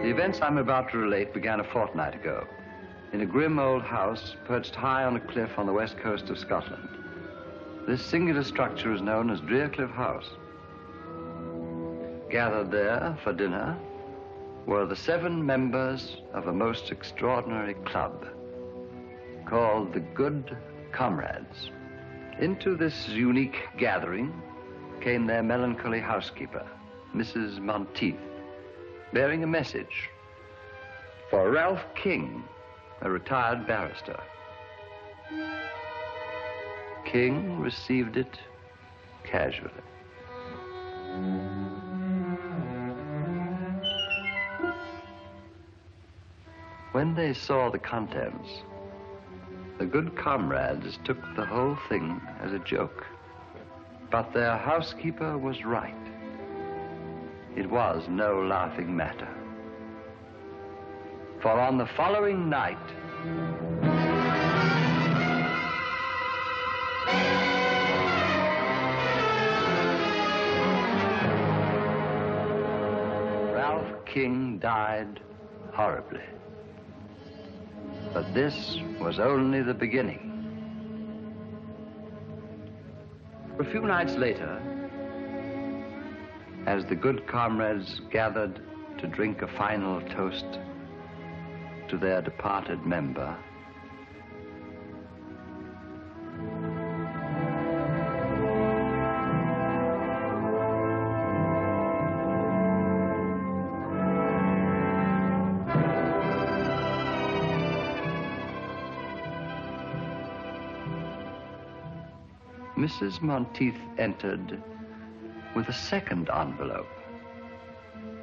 The events I'm about to relate began a fortnight ago in a grim old house perched high on a cliff on the west coast of Scotland. This singular structure is known as Cliff House. Gathered there for dinner were the 7 members of a most extraordinary club called the Good Comrades. Into this unique gathering came their melancholy housekeeper, Mrs. Monteith, bearing a message for Ralph King, a retired barrister. King received it casually. When they saw the contents, the Good Comrades took the whole thing as a joke. But their housekeeper was right. It was no laughing matter. For on the following night, Ralph King died horribly. But this was only the beginning. A few nights later, as the Good Comrades gathered to drink a final toast to their departed member, Mrs. Monteith entered with a second envelope,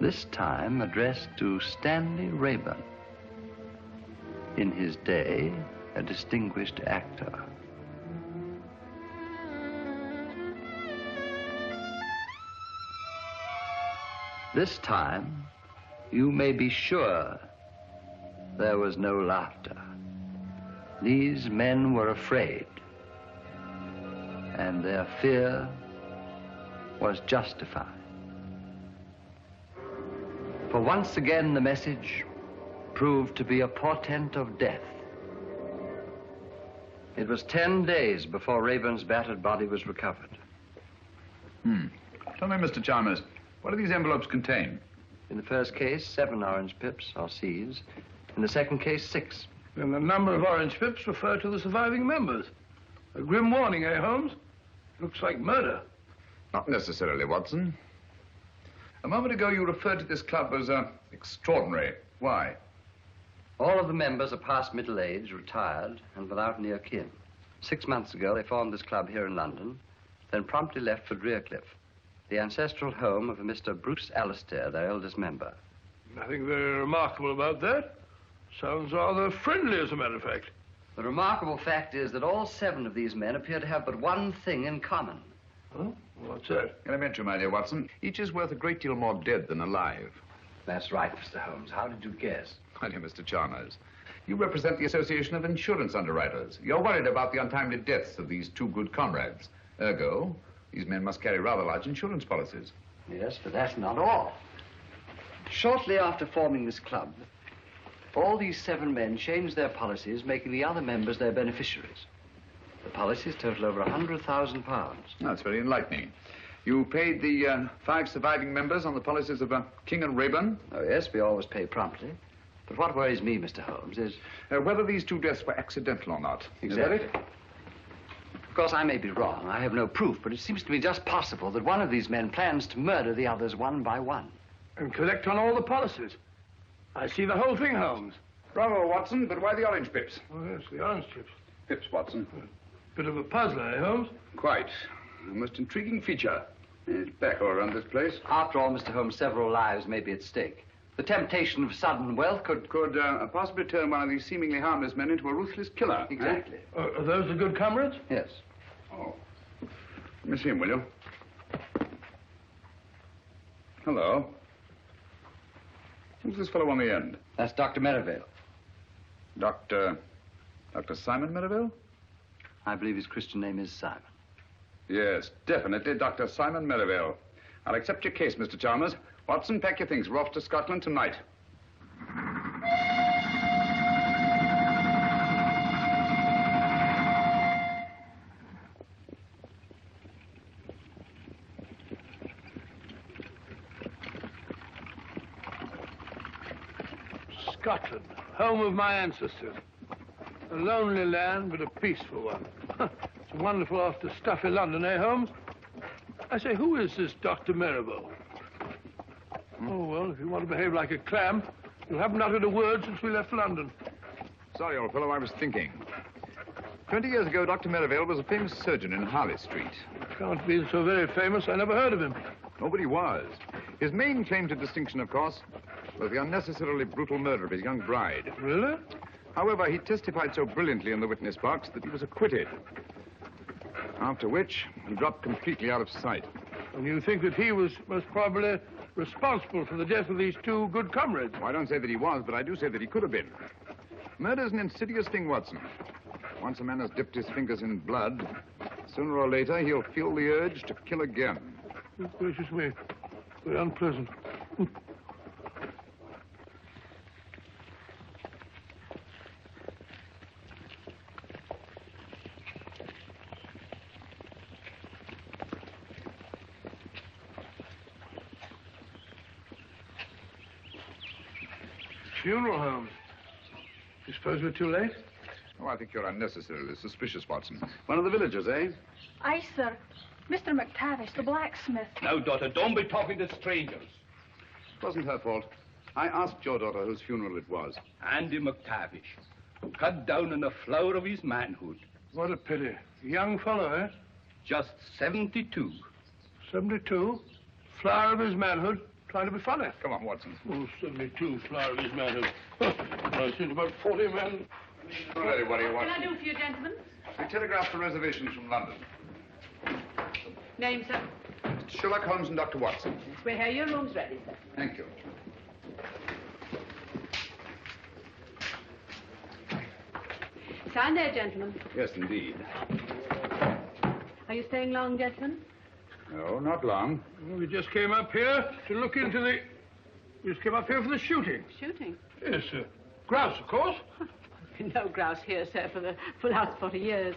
this time addressed to Stanley Rathbone, in his day a distinguished actor. This time, you may be sure there was no laughter. These men were afraid, and their fear was justified. For once again, the message proved to be a portent of death. It was 10 days before Rathbone's battered body was recovered. Tell me, Mr. Chalmers, what do these envelopes contain? In the first case, 7 orange pips, or C's. In the second case, 6. And the number of orange pips refer to the surviving members. A grim warning, eh, Holmes? Looks like murder. Not necessarily, Watson. A moment ago, you referred to this club as extraordinary. Why? All of the members are past middle age, retired, and without near kin. 6 months ago, they formed this club here in London, then promptly left for Cliff, the ancestral home of a Mr. Bruce Alistair, their eldest member. Nothing very remarkable about that. Sounds rather friendly, as a matter of fact. The remarkable fact is that all 7 of these men appear to have but one thing in common. Huh? What's that? Elementary, my dear Watson. Each is worth a great deal more dead than alive. That's right, Mr. Holmes. How did you guess? My dear Mr. Chalmers, you represent the Association of Insurance Underwriters. You're worried about the untimely deaths of these 2 good comrades. Ergo, these men must carry rather large insurance policies. Yes, but that's not all. Shortly after forming this club, all these 7 men changed their policies, making the other members their beneficiaries. The policies total over £100,000. That's very enlightening. You paid the 5 surviving members on the policies of King and Rathbone? Oh, yes, we always pay promptly. But what worries me, Mr. Holmes, is... whether these 2 deaths were accidental or not. Exactly. Is that it? Of course, I may be wrong. I have no proof, but it seems to me just possible that one of these men plans to murder the others one by one. And collect on all the policies. I see the whole thing, Holmes. Bravo, Watson, but why the orange pips? Oh, yes, the orange chips. Pips, Watson. Bit of a puzzler, eh, Holmes? Quite. A most intriguing feature. It's back all around this place. After all, Mr. Holmes, several lives may be at stake. The temptation of sudden wealth could possibly turn one of these seemingly harmless men into a ruthless killer. Exactly. Are those the Good Comrades? Yes. Oh. Let me see him, will you? Hello. Who's this fellow on the end? That's Dr. Merivale. Dr. Simon Merivale? I believe his Christian name is Simon. Yes, definitely, Dr. Simon Merivale. I'll accept your case, Mr. Chalmers. Watson, pack your things. We're off to Scotland tonight. Scotland, home of my ancestors. A lonely land, but a peaceful one. It's wonderful after stuffy London, eh, Holmes? I say, who is this Dr. Merivale? Oh, well, if you want to behave like a clam, you haven't uttered a word since we left London. Sorry, old fellow, I was thinking. 20 years ago, Dr. Merivale was a famous surgeon in Harley Street. Can't be so very famous. I never heard of him. Nobody was. His main claim to distinction, of course, was the unnecessarily brutal murder of his young bride. Really? However, he testified so brilliantly in the witness box that he was acquitted. After which, he dropped completely out of sight. And you think that he was most probably responsible for the death of these two good comrades? Well, I don't say that he was, but I do say that he could have been. Murder's an insidious thing, Watson. Once a man has dipped his fingers in blood, sooner or later he'll feel the urge to kill again. Good gracious me. Very unpleasant. Funeral home. You suppose we're too late? Oh, I think you're unnecessarily suspicious, Watson. One of the villagers, eh? Aye, sir. Mr. McTavish, the blacksmith. Now, daughter, don't be talking to strangers. It wasn't her fault. I asked your daughter whose funeral it was. Andy McTavish, cut down in the flower of his manhood. What a pity. Young fellow, eh? Just 72. 72? Flower of his manhood. Trying to be funny. Come on, Watson. Oh, 72, flower of his manhood. I've seen about 40 men. All righty, what do you What want? can I do for you, gentlemen? We telegraphed for reservations from London. Name, sir? Sherlock Holmes and Dr. Watson. We're here. Your room's ready, sir. Thank you. Sign there, gentlemen. Yes, indeed. Are you staying long, gentlemen? No, not long. Well, we just came up here to look into the... We just came up here for the shooting. Shooting? Yes, sir. Grouse, of course. No grouse here, sir, for the last 40 years.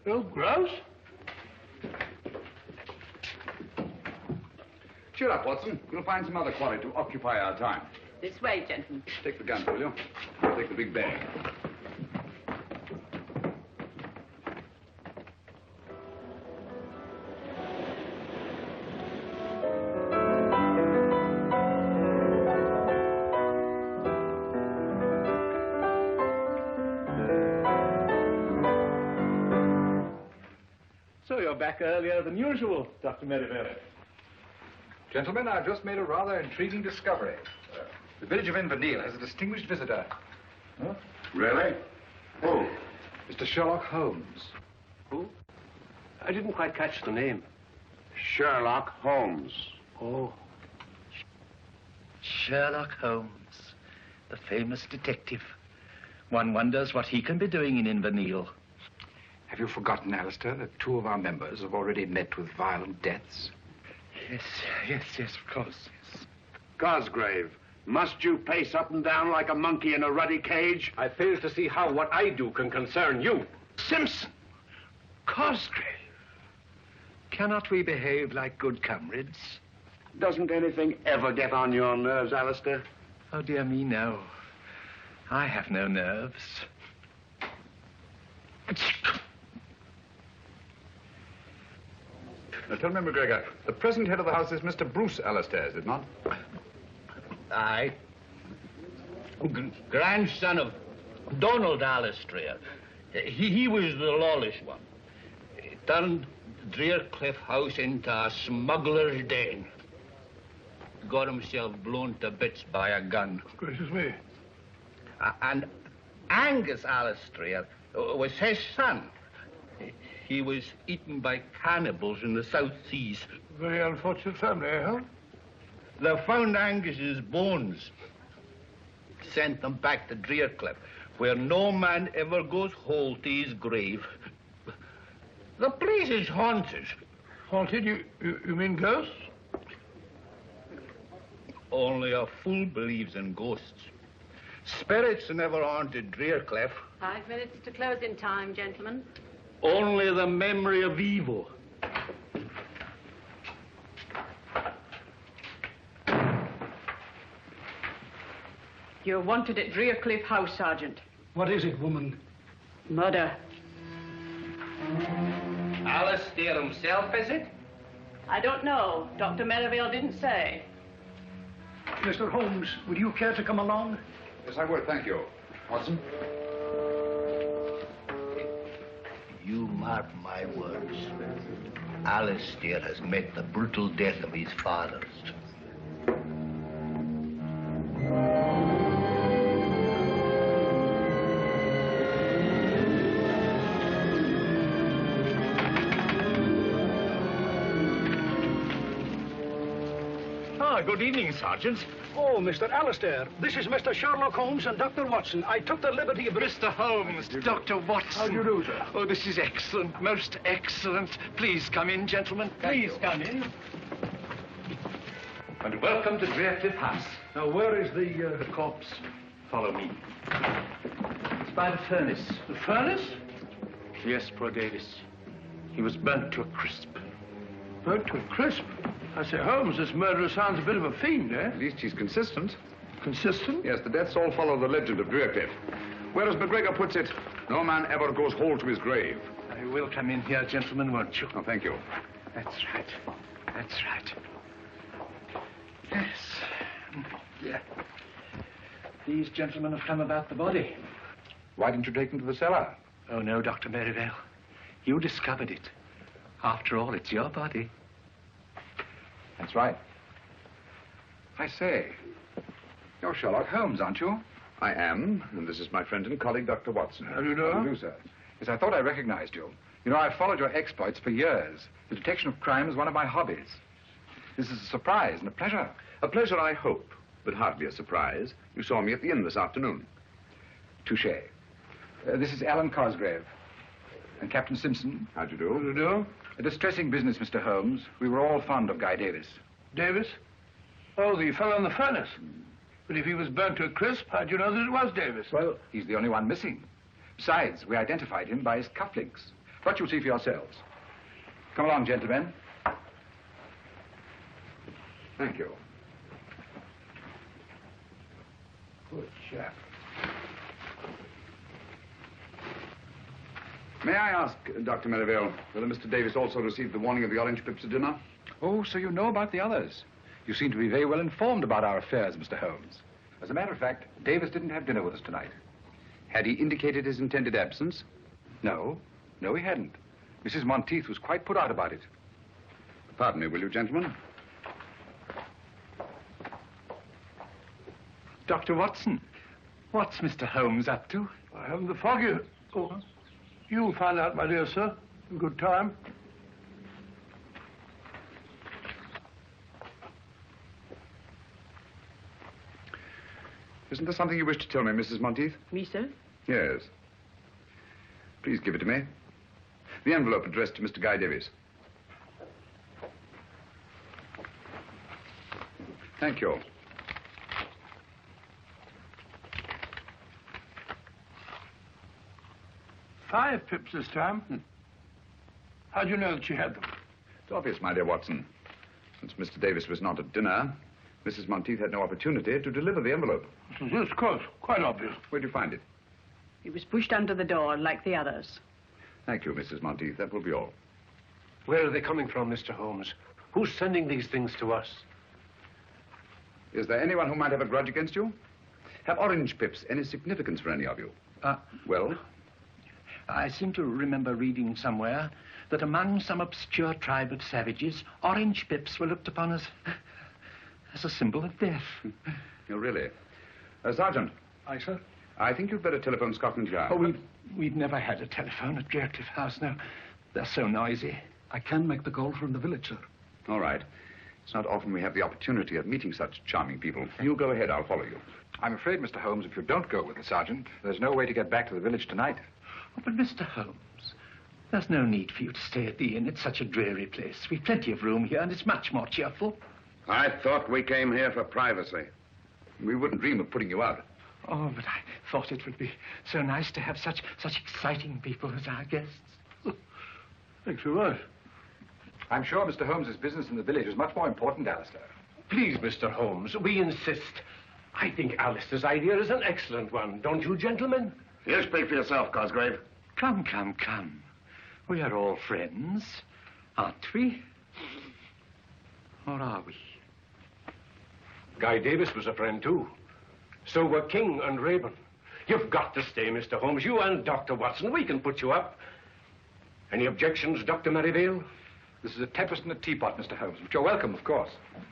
No grouse? Cheer up, Watson. We'll find some other quarry to occupy our time. This way, gentlemen. Take the gun, will you? I'll take the big bag. So you're back earlier than usual, Dr. Merivale. Gentlemen, I've just made a rather intriguing discovery. The village of Inverness has a distinguished visitor. Huh? Really? Who? Mr. Sherlock Holmes. Who? I didn't quite catch the name. Sherlock Holmes. Oh. Sherlock Holmes, the famous detective. One wonders what he can be doing in Inverness. Have you forgotten, Alistair, that 2 of our members have already met with violent deaths? Yes, of course, yes. Cosgrave, must you pace up and down like a monkey in a ruddy cage? I fail to see how what I do can concern you. Simpson! Cosgrave! Cannot we behave like good comrades? Doesn't anything ever get on your nerves, Alistair? Oh, dear me, no. I have no nerves. Now, tell me, McGregor, the present head of the house is Mr. Bruce Alistair, is it not? Aye. Grandson of Donald Alistair. He was the lawless one. He turned Drearcliff House into a smuggler's den. Got himself blown to bits by a gun. Gracious me. And Angus Alistair was his son. He was eaten by cannibals in the South Seas. Very unfortunate family, eh, Hal? They found Angus's bones. Sent them back to Drearcliff, where no man ever goes whole to his grave. The place is haunted. Haunted? You mean ghosts? Only a fool believes in ghosts. Spirits never haunted Drearcliff. 5 minutes to closing time, gentlemen. Only the memory of evil. You're wanted at Drearcliff House, Sergeant. What is it, woman? Murder. Alistair himself, is it? I don't know. Dr. Merivale didn't say. Mr. Holmes, would you care to come along? Yes, I would, thank you. Watson? You mark my words. Alistair has met the brutal death of his fathers. Good evening, Sergeant. Oh, Mr. Alistair, this is Mr. Sherlock Holmes and Dr. Watson. I took the liberty of... Mr. Holmes, Dr. Watson. How do you do, sir? Oh, this is excellent, most excellent. Please come in, gentlemen. Please come in. And welcome to Drearcliff House. Now, where is the corpse? Follow me. It's by the furnace. The furnace? Yes, poor Davis. He was burnt to a crisp. Burnt to a crisp? I say, Holmes, this murderer sounds a bit of a fiend, eh? At least he's consistent. Consistent? Yes, the deaths all follow the legend of Drearcliff. Whereas McGregor puts it, no man ever goes whole to his grave. You will come in here, gentlemen, won't you? Oh, thank you. That's right. That's right. Yes. Yeah. These gentlemen have come about the body. Why didn't you take them to the cellar? Oh, no, Dr. Merivale. You discovered it. After all, it's your body. That's right. I say, you're Sherlock Holmes, aren't you? I am, and this is my friend and colleague, Dr. Watson. How do you know? How do you do, sir? Yes, I thought I recognized you. You know, I've followed your exploits for years. The detection of crime is one of my hobbies. This is a surprise and a pleasure. A pleasure, I hope, but hardly a surprise. You saw me at the inn this afternoon. Touché. This is Alan Cosgrave. And Captain Simpson. How do you do? How do you do? A distressing business, Mr. Holmes. We were all fond of Guy Davis. Davis? Oh, the fellow in the furnace. But if he was burnt to a crisp, how'd you know that it was Davis? Well, he's the only one missing. Besides, we identified him by his cufflinks. But you'll see for yourselves. Come along, gentlemen. Thank you. Good chap. May I ask, Dr. Merivale, whether Mr. Davis also received the warning of the orange pips at dinner? Oh, so you know about the others. You seem to be very well informed about our affairs, Mr. Holmes. As a matter of fact, Davis didn't have dinner with us tonight. Had he indicated his intended absence? No, he hadn't. Mrs. Monteith was quite put out about it. Pardon me, will you, gentlemen? Dr. Watson, what's Mr. Holmes up to? I haven't the foggiest. Oh, you'll find out, my dear sir, in good time. Isn't there something you wish to tell me, Mrs. Monteith? Me, sir? Yes. Please give it to me. The envelope addressed to Mr. Guy Davis. Thank you. $5 pips this time. How'd you know that she had them? It's obvious, my dear Watson. Since Mr. Davis was not at dinner, Mrs. Monteith had no opportunity to deliver the envelope. Yes, of course. Quite obvious. Where'd you find it? It was pushed under the door like the others. Thank you, Mrs. Monteith. That will be all. Where are they coming from, Mr. Holmes? Who's sending these things to us? Is there anyone who might have a grudge against you? Have orange pips any significance for any of you? Well? I seem to remember reading somewhere that among some obscure tribe of savages, orange pips were looked upon as a symbol of death. Oh, really? Sergeant. Aye, sir? I think you'd better telephone Scotland Yard. Oh, we've never had a telephone at Drearcliff House now. They're so noisy. I can make the call from the village, sir. All right. It's not often we have the opportunity of meeting such charming people. You go ahead, I'll follow you. I'm afraid, Mr. Holmes, if you don't go with the sergeant, there's no way to get back to the village tonight. Oh, but Mr. Holmes, there's no need for you to stay at the inn. It's such a dreary place. We've plenty of room here, and it's much more cheerful. I thought we came here for privacy. We wouldn't dream of putting you out. Oh, but I thought it would be so nice to have such exciting people as our guests. Thanks very much. I'm sure Mr. Holmes's business in the village is much more important, Alistair. Please, Mr. Holmes, we insist. I think Alistair's idea is an excellent one. Don't you, gentlemen? You speak for yourself, Cosgrave. Come, come, come. We are all friends, aren't we? Or are we? Guy Davis was a friend, too. So were King and Raeburn. You've got to stay, Mr. Holmes. You and Dr. Watson. We can put you up. Any objections, Dr. Merivale? This is a tempest in a teapot, Mr. Holmes, but you're welcome, of course.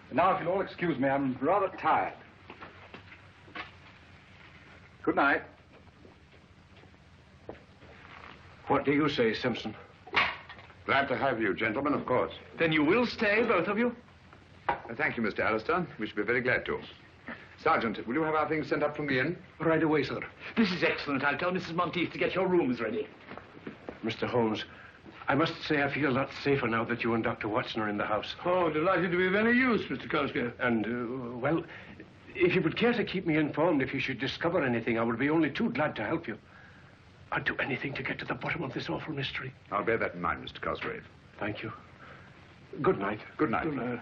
And now, if you'll all excuse me, I'm rather tired. Good night. What do you say, Simpson? Glad to have you, gentlemen, of course. Then you will stay, both of you? Thank you, Mr. Alistair. We should be very glad to. Sergeant, will you have our things sent up from the inn? Right away, sir. This is excellent. I'll tell Mrs. Monteith to get your rooms ready. Mr. Holmes, I must say I feel a lot safer now that you and Dr. Watson are in the house. Oh, delighted to be of any use, Mr. Cosgrave. And, well, if you would care to keep me informed if you should discover anything, I would be only too glad to help you. I'd do anything to get to the bottom of this awful mystery. I'll bear that in mind, Mr. Cosgrave. Thank you. Good night. Good night. Good night.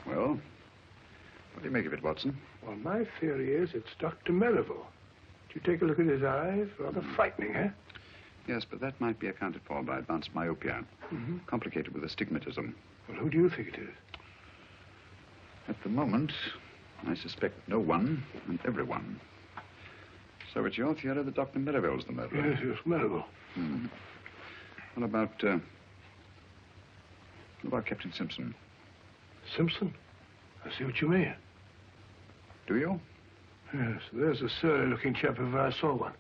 Well, what do you make of it, Watson? Well, my theory is it's Dr. Merivale. Did you take a look at his eyes? Rather frightening, eh? Yes, but that might be accounted for by advanced myopia. Complicated with astigmatism. Well, who do you think it is? At the moment, I suspect no one and everyone. So it's your theory that Dr. Merivale's the murderer? Yes, Merivale. What about Captain Simpson? Simpson? I see what you mean. Do you? Yes, there's a surly-looking chap if I saw one.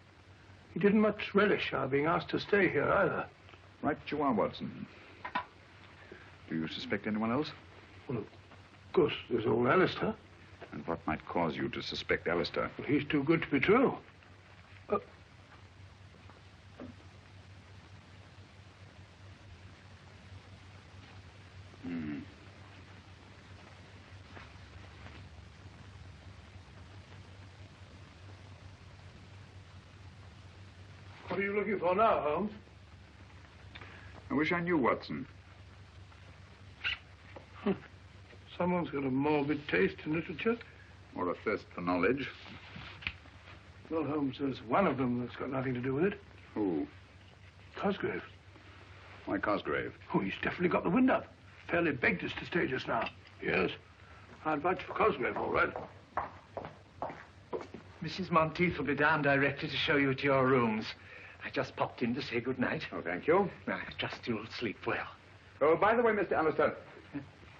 He didn't much relish our being asked to stay here, either. Right you are, Watson. Do you suspect anyone else? Well, of course, there's old Alistair. And what might cause you to suspect Alistair? Well, he's too good to be true. What are you looking for now, Holmes? I wish I knew, Watson. Someone's got a morbid taste in literature. Or a thirst for knowledge. Well, Holmes, there's one of them that's got nothing to do with it. Who? Cosgrave. Why Cosgrave? Oh, he's definitely got the wind up. Fairly begged us to stay just now. Yes. I'd vouch for Cosgrave, all right. Mrs. Monteith will be down directly to show you to your rooms. I just popped in to say good night. Oh, thank you. I trust you'll sleep well. Oh, by the way, Mr. Alistair,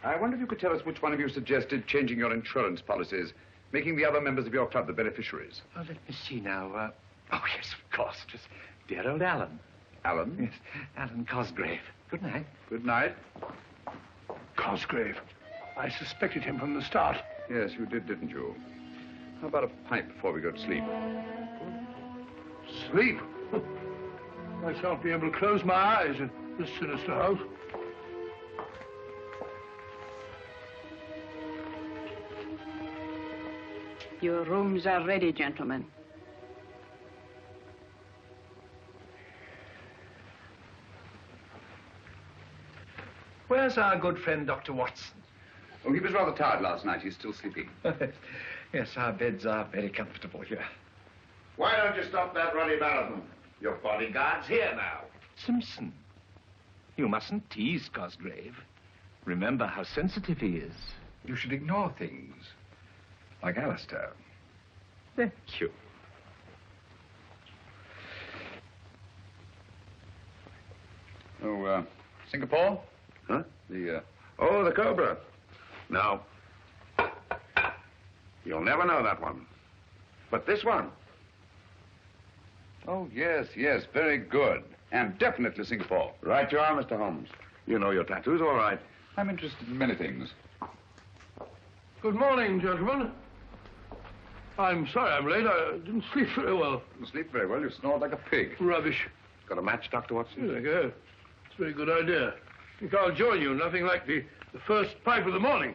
I wonder if you could tell us which one of you suggested changing your insurance policies, making the other members of your club the beneficiaries. Oh, let me see now. Oh, yes, of course. It was dear old Alan. Alan? Yes, Alan Cosgrave. Good night. Good night. Cosgrave. I suspected him from the start. Yes, you did, didn't you? How about a pipe before we go to sleep? Sleep? I shan't be able to close my eyes in this sinister house. Your rooms are ready, gentlemen. Where's our good friend, Dr. Watson? Oh, he was rather tired last night. He's still sleeping. Yes, our beds are very comfortable here. Why don't you stop that ruddy marathon? Your bodyguard's here now. Simpson, you mustn't tease Cosgrave. Remember how sensitive he is. You should ignore things. Like Alistair. Thank you. Oh, Singapore? Huh? The The Cobra. No. You'll never know that one. But this one. Oh, yes, very good. And definitely Singapore. Right you are, Mr. Holmes. You know your tattoos, all right. I'm interested in many things. Good morning, gentlemen. I'm sorry I'm late. I didn't sleep very well. You sleep very well. You snored like a pig. Rubbish. Got a match, Dr. Watson? Yes, I go. It's a very good idea. I think I'll join you. Nothing like the first pipe of the morning.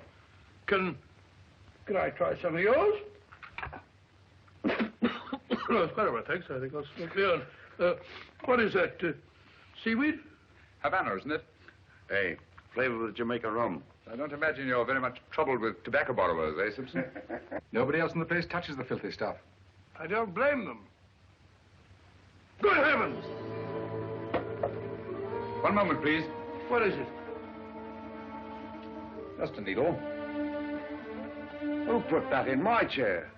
Can I try some of yours? No, it's quite all right, thanks. I think I'll smoke the other. What is that? Seaweed? Havana, isn't it? Hey, flavor with Jamaica rum. I don't imagine you're very much troubled with tobacco borrowers, eh, Simpson? Nobody else in the place touches the filthy stuff. I don't blame them. Good heavens! One moment, please. What is it? Just a needle. Who put that in my chair?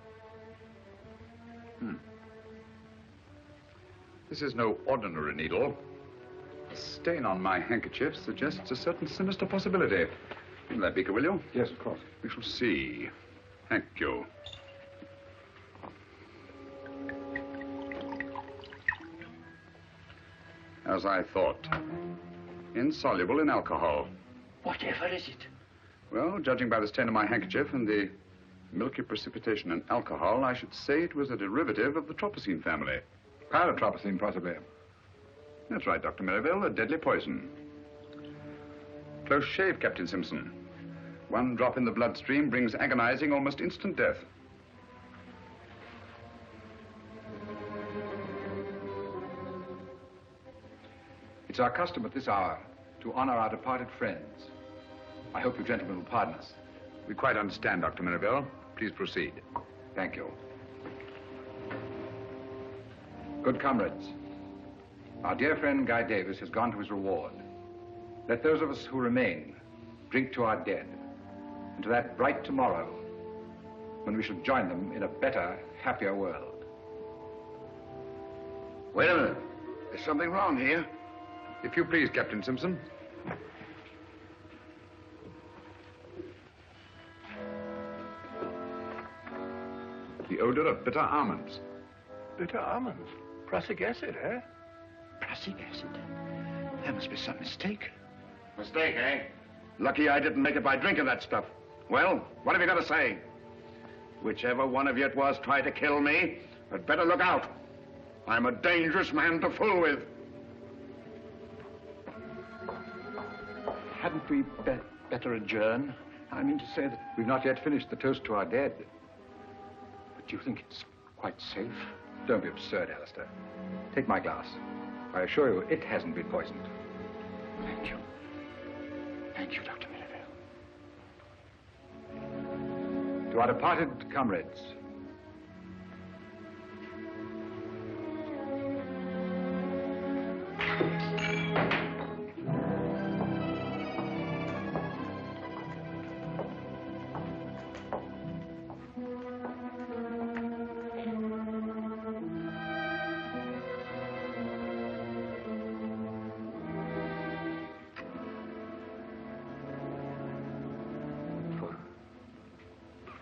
This is no ordinary needle. A stain on my handkerchief suggests a certain sinister possibility. Fill that beaker, will you? Yes, of course. We shall see. Thank you. As I thought. Insoluble in alcohol. Whatever is it? Well, judging by the stain on my handkerchief and the milky precipitation in alcohol, I should say it was a derivative of the tropicine family. Pyrotropicine, possibly. That's right, Dr. Merivale, a deadly poison. Close shave, Captain Simpson. One drop in the bloodstream brings agonizing, almost instant death. It's our custom at this hour to honor our departed friends. I hope you gentlemen will pardon us. We quite understand, Dr. Merivale. Please proceed. Thank you. Good comrades, our dear friend Guy Davis has gone to his reward. Let those of us who remain drink to our dead and to that bright tomorrow when we shall join them in a better, happier world. Wait a minute. There's something wrong here. If you please, Captain Simpson. The odor of bitter almonds. Bitter almonds? Prussic acid, eh? Prussic acid? There must be some mistake. Mistake, eh? Lucky I didn't make it by drinking that stuff. Well, what have you got to say? Whichever one of you it was tried to kill me, had better look out. I'm a dangerous man to fool with. Hadn't we better adjourn? I mean to say that... We've not yet finished the toast to our dead. But do you think it's quite safe? Don't be absurd, Alistair. Take my glass. I assure you, it hasn't been poisoned. Thank you. Thank you, Dr. Merivale. To our departed comrades.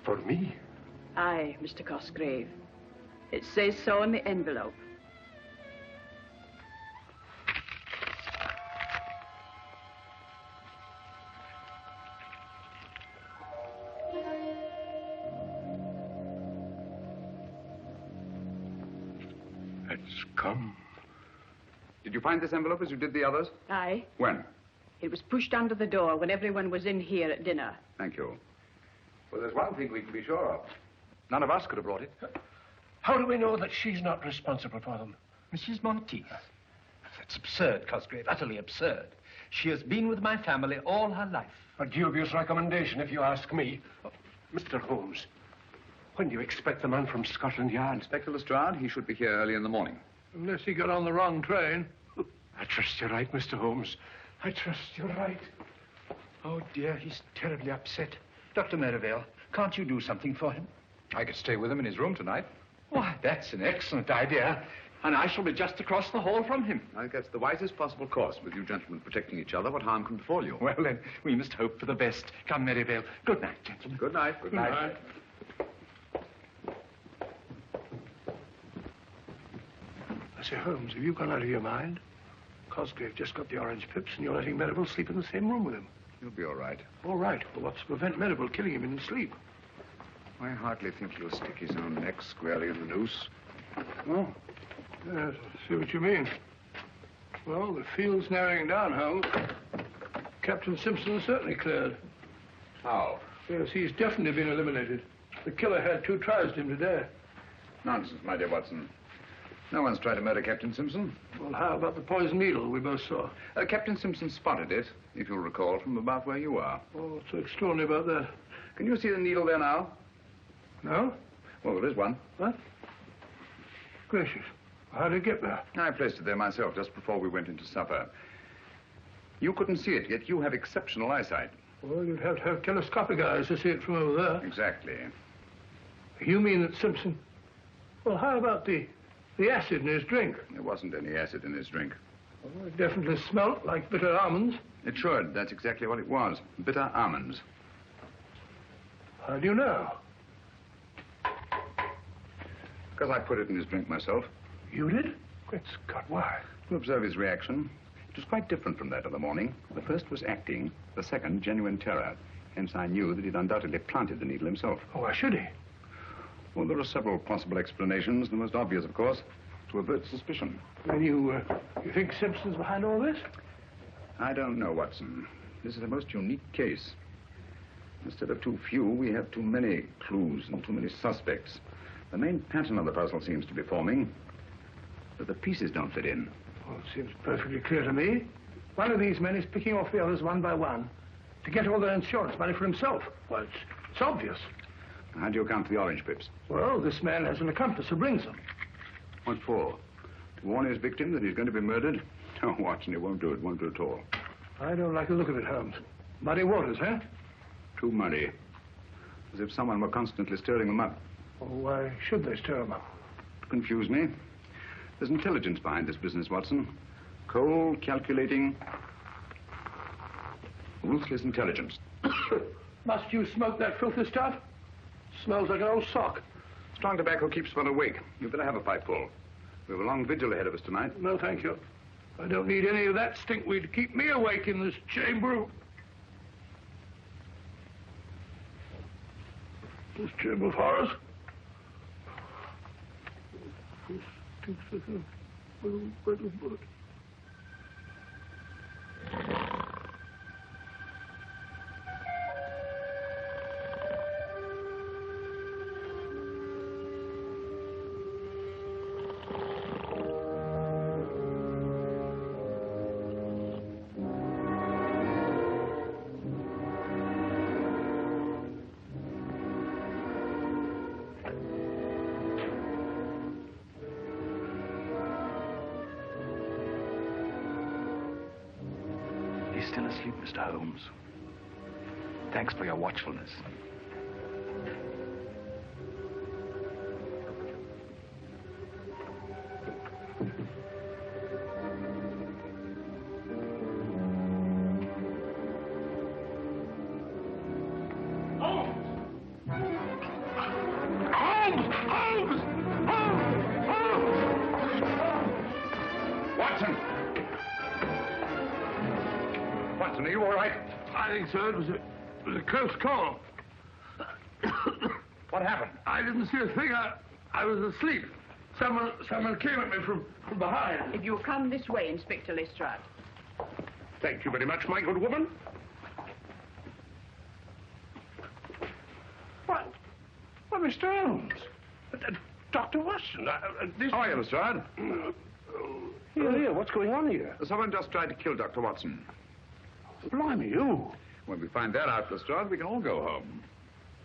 For me? Aye, Mr. Cosgrave. It says so on the envelope. It's come. Did you find this envelope as you did the others? Aye. When? It was pushed under the door when everyone was in here at dinner. Thank you. Well, there's one thing we can be sure of. None of us could have brought it. How do we know that she's not responsible for them? Mrs. Monteith. That's absurd, Cosgrave, utterly absurd. She has been with my family all her life. A dubious recommendation, if you ask me. Mr. Holmes, when do you expect the man from Scotland Yard? Inspector Lestrade, he should be here early in the morning. Unless he got on the wrong train. I trust you're right, Mr. Holmes. I trust you're right. Oh, dear, he's terribly upset. Dr. Merivale, can't you do something for him? I could stay with him in his room tonight. Why, that's an excellent idea. And I shall be just across the hall from him. I think that's the wisest possible course. With you gentlemen protecting each other, what harm can befall you? Well, then, we must hope for the best. Come, Merivale. Good night, gentlemen. Good night. Good night. I say, Holmes, have you gone out of your mind? Cosgrave just got the orange pips and you're letting Merivale sleep in the same room with him. You'll be all right. All right, but what's to prevent Merivale killing him in his sleep? I hardly think he'll stick his own neck squarely in the noose. Oh, yes, I see what you mean. Well, the field's narrowing down, Holmes. Captain Simpson is certainly cleared. How? Yes, he's definitely been eliminated. The killer had 2 tries to him today. Nonsense, my dear Watson. No one's tried to murder Captain Simpson. Well, how about the poison needle we both saw? Captain Simpson spotted it, if you'll recall, from about where you are. Oh, what's so extraordinary about that? Can you see the needle there now? No? Well, there is one. What? Gracious. How did it get there? I placed it there myself just before we went into supper. You couldn't see it, yet you have exceptional eyesight. Well, you'd have to have telescopic eyes to see it from over there. Exactly. You mean that Simpson... Well, how about the acid in his drink? There wasn't any acid in his drink. Well, it definitely smelt like bitter almonds. It should. That's exactly what it was. Bitter almonds. How do you know? Because I put it in his drink myself. You did? Great Scott, why? To observe his reaction. It was quite different from that of the morning. The first was acting, the second genuine terror. Hence I knew that he'd undoubtedly planted the needle himself. Oh, why should he? Well, there are several possible explanations. The most obvious, of course, to avert suspicion. And you think Simpson's behind all this? I don't know, Watson. This is a most unique case. Instead of too few, we have too many clues and too many suspects. The main pattern of the puzzle seems to be forming, but the pieces don't fit in. Well, it seems perfectly clear to me. One of these men is picking off the others one by one to get all their insurance money for himself. Well, it's obvious. How do you account for the orange pips? Well, this man has an accomplice who brings them. What for? To warn his victim that he's going to be murdered? Oh, Watson, it won't do it. Won't do at all. I don't like the look of it, Holmes. Muddy waters, huh? Too muddy. As if someone were constantly stirring them up. Well, why should they stir them up? To confuse me. There's intelligence behind this business, Watson. Cold, calculating, ruthless intelligence. Must you smoke that filthy stuff? Smells like an old sock. Strong tobacco keeps one awake. You'd better have a pipeful. We have a long vigil ahead of us tonight. No, thank you. I don't need any of that stinkweed to keep me awake in this chamber. This chamber of horrors. This stinks like a little bit of blood. He's still asleep, Mr. Holmes. Thanks for your watchfulness. Watson, are you all right? I think so. It was a close call. What happened? I didn't see a thing. I was asleep. Someone came at me from behind. If you'll come this way, Inspector Lestrade. Thank you very much, my good woman. What? Well, Mr. Holmes. Dr. Watson, this... How are you, Lestrade? Here, what's going on here? Someone just tried to kill Dr. Watson. Blimey, you. When we find that out, Lestrade, we can all go home.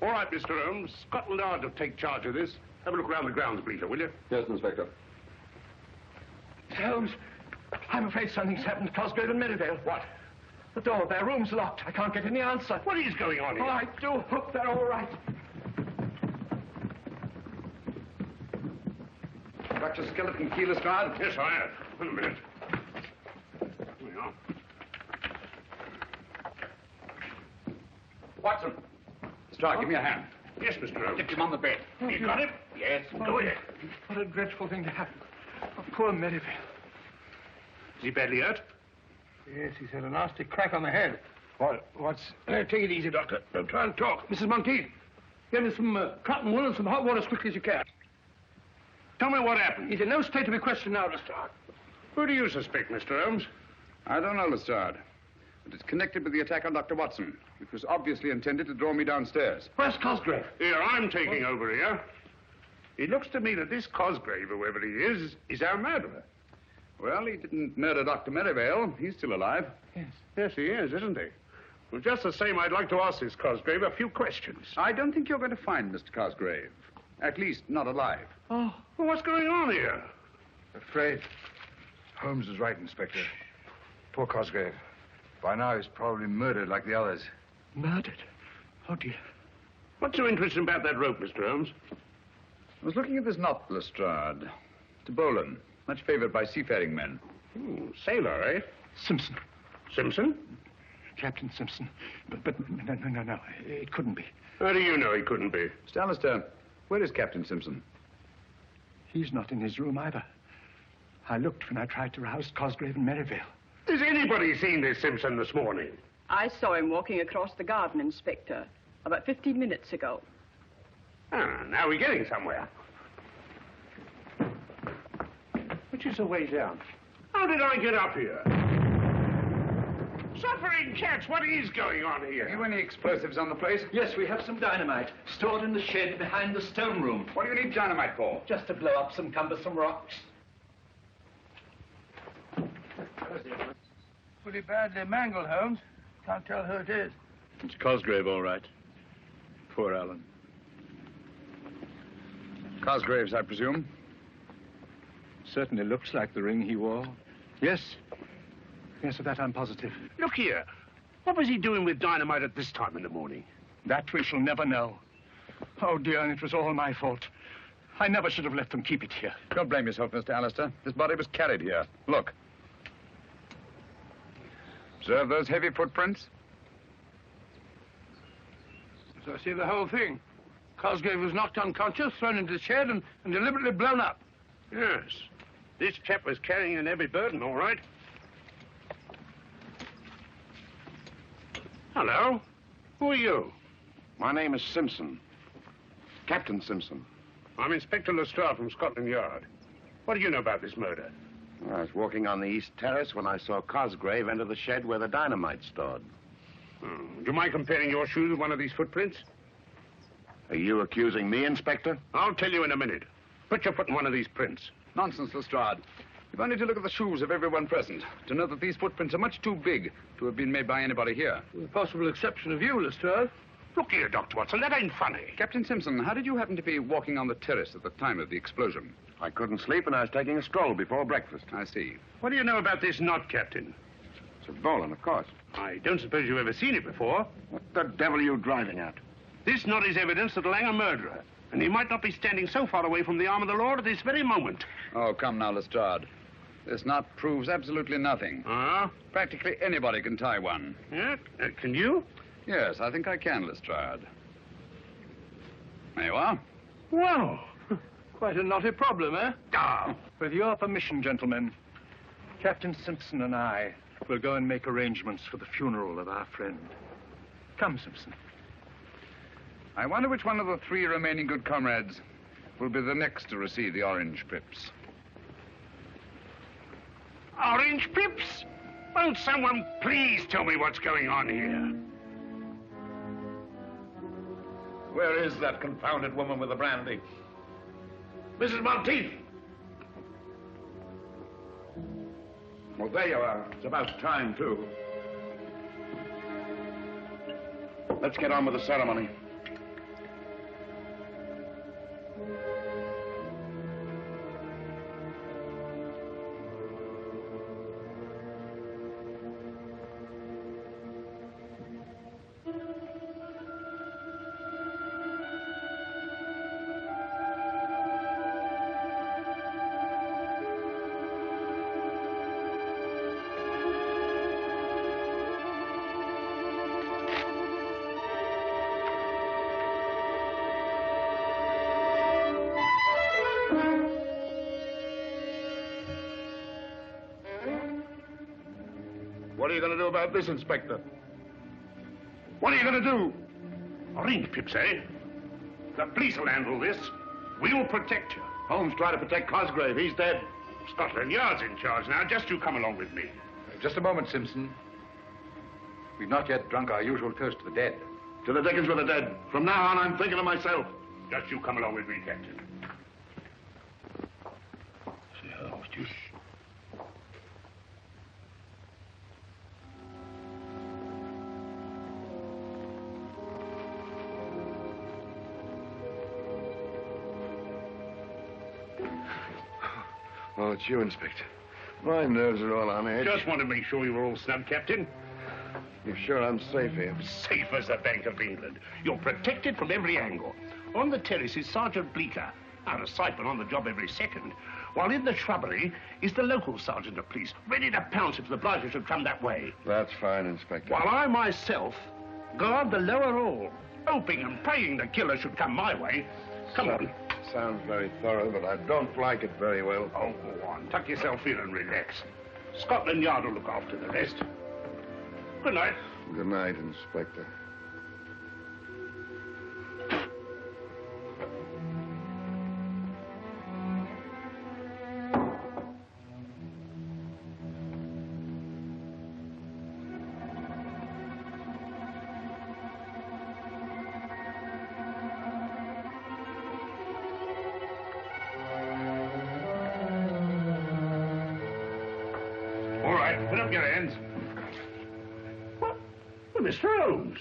All right, Mr. Holmes. Scotland Yard will take charge of this. Have a look around the grounds, Bleeter, will you? Yes, Inspector. Mr. Holmes, I'm afraid something's happened to Cosgrave and Merivale. What? The door of their room's locked. I can't get any answer. What is going on here? Oh, I do hope they're all right. Got your skeleton key, Lestrade? Yes, I have. Wait a minute. Here we are. Watson. Lestrade, give me a hand. Yes, Mr. Holmes. Get him on the bed. You got him? Yes, go ahead. What a dreadful thing to happen. Oh, poor Merivale. Is he badly hurt? Yes, he's had a nasty crack on the head. What's... take it easy, Doctor. Don't try and talk. Mrs. Monteith, get me some cotton wool and some hot water as quickly as you can. Tell me what happened. He's in no state to be questioned now, Lestrade. Who do you suspect, Mr. Holmes? I don't know, Lestrade. But it's connected with the attack on Dr. Watson, which was obviously intended to draw me downstairs. Where's Cosgrave? Here, I'm taking over here. It looks to me that this Cosgrave, whoever he is our murderer. Well, he didn't murder Dr. Merivale. He's still alive. Yes. Yes, he is, isn't he? Well, just the same, I'd like to ask this Cosgrave a few questions. I don't think you're going to find Mr. Cosgrave. At least, not alive. Oh, well, what's going on here? Afraid Holmes is right, Inspector. Poor Cosgrave. By now, he's probably murdered like the others. Murdered? Oh, dear. What's so interesting about that rope, Mr. Holmes? I was looking at this knot, Lestrade. To Bolan, much favored by seafaring men. Sailor, eh? Simpson. Simpson? Captain Simpson. But no. It couldn't be. How do you know he couldn't be? Mr. Alistair, where is Captain Simpson? He's not in his room either. I looked when I tried to rouse Cosgrave and Merivale. Has anybody seen this Simpson this morning? I saw him walking across the garden, Inspector, about 15 minutes ago. Ah, now we're getting somewhere. Which is the way down? How did I get up here? Suffering cats, what is going on here? Have you any explosives on the place? Yes, we have some dynamite stored in the shed behind the stone room. What do you need dynamite for? Just to blow up some cumbersome rocks. Pretty badly mangled, Holmes. Can't tell who it is. It's Cosgrave, all right. Poor Alan. Cosgrave's, I presume? Certainly looks like the ring he wore. Yes. Yes, of that I'm positive. Look here. What was he doing with dynamite at this time in the morning? That we shall never know. Oh, dear, and it was all my fault. I never should have let them keep it here. Don't blame yourself, Mr. Alistair. This body was carried here. Look. Observe those heavy footprints? So I see the whole thing. Cosgrave was knocked unconscious, thrown into the shed, and deliberately blown up. Yes. This chap was carrying an heavy burden, all right. Hello. Who are you? My name is Simpson. Captain Simpson. I'm Inspector Lestrade from Scotland Yard. What do you know about this murder? I was walking on the east terrace when I saw Cosgrave enter the shed where the dynamite's stored. Do you mind comparing your shoes with one of these footprints? Are you accusing me, Inspector? I'll tell you in a minute. Put your foot in one of these prints. Nonsense, Lestrade. You've only to look at the shoes of everyone present to know that these footprints are much too big to have been made by anybody here. With the possible exception of you, Lestrade. Look here, Dr. Watson, that ain't funny. Captain Simpson, how did you happen to be walking on the terrace at the time of the explosion? I couldn't sleep and I was taking a stroll before breakfast. I see. What do you know about this knot, Captain? It's a Bolan, of course. I don't suppose you've ever seen it before. What the devil are you driving at? This knot is evidence that'll hang a murderer. And he might not be standing so far away from the arm of the law at this very moment. Oh, come now, Lestrade. This knot proves absolutely nothing. Practically anybody can tie one. Yeah? Can you? Yes, I think I can, Lestrade. There you are. Well, quite a knotty problem, eh? With your permission, gentlemen, Captain Simpson and I will go and make arrangements for the funeral of our friend. Come, Simpson. I wonder which one of the 3 remaining good comrades will be the next to receive the orange pips. Orange pips? Won't someone please tell me what's going on here? Where is that confounded woman with the brandy? Mrs. Monteith! Well, there you are. It's about time, too. Let's get on with the ceremony. What are you going to do about this, Inspector? What are you going to do? Orange pips, eh? The police will handle this. We'll protect you. Holmes tried to protect Cosgrave. He's dead. Scotland Yard's in charge now. Just you come along with me. Just a moment, Simpson. We've not yet drunk our usual toast to the dead. To the dickens with the dead. From now on, I'm thinking of myself. Just you come along with me, Captain. Oh, it's you, Inspector. My nerves are all on edge. Just want to make sure you were all snug, Captain. You're sure I'm safe here? Safe as the Bank of England. You're protected from every angle. On the terrace is Sergeant Bleecker, out of sight but on the job every second. While in the shrubbery is the local sergeant of police, ready to pounce if the blighter should come that way. That's fine, Inspector. While I myself guard the lower hall, hoping and praying the killer should come my way. Come on. Sounds very thorough, but I don't like it very well. Oh, go on. Tuck yourself in and relax. Scotland Yard will look after the rest. Good night. Good night, Inspector. All right, put up your hands. Mr. Holmes.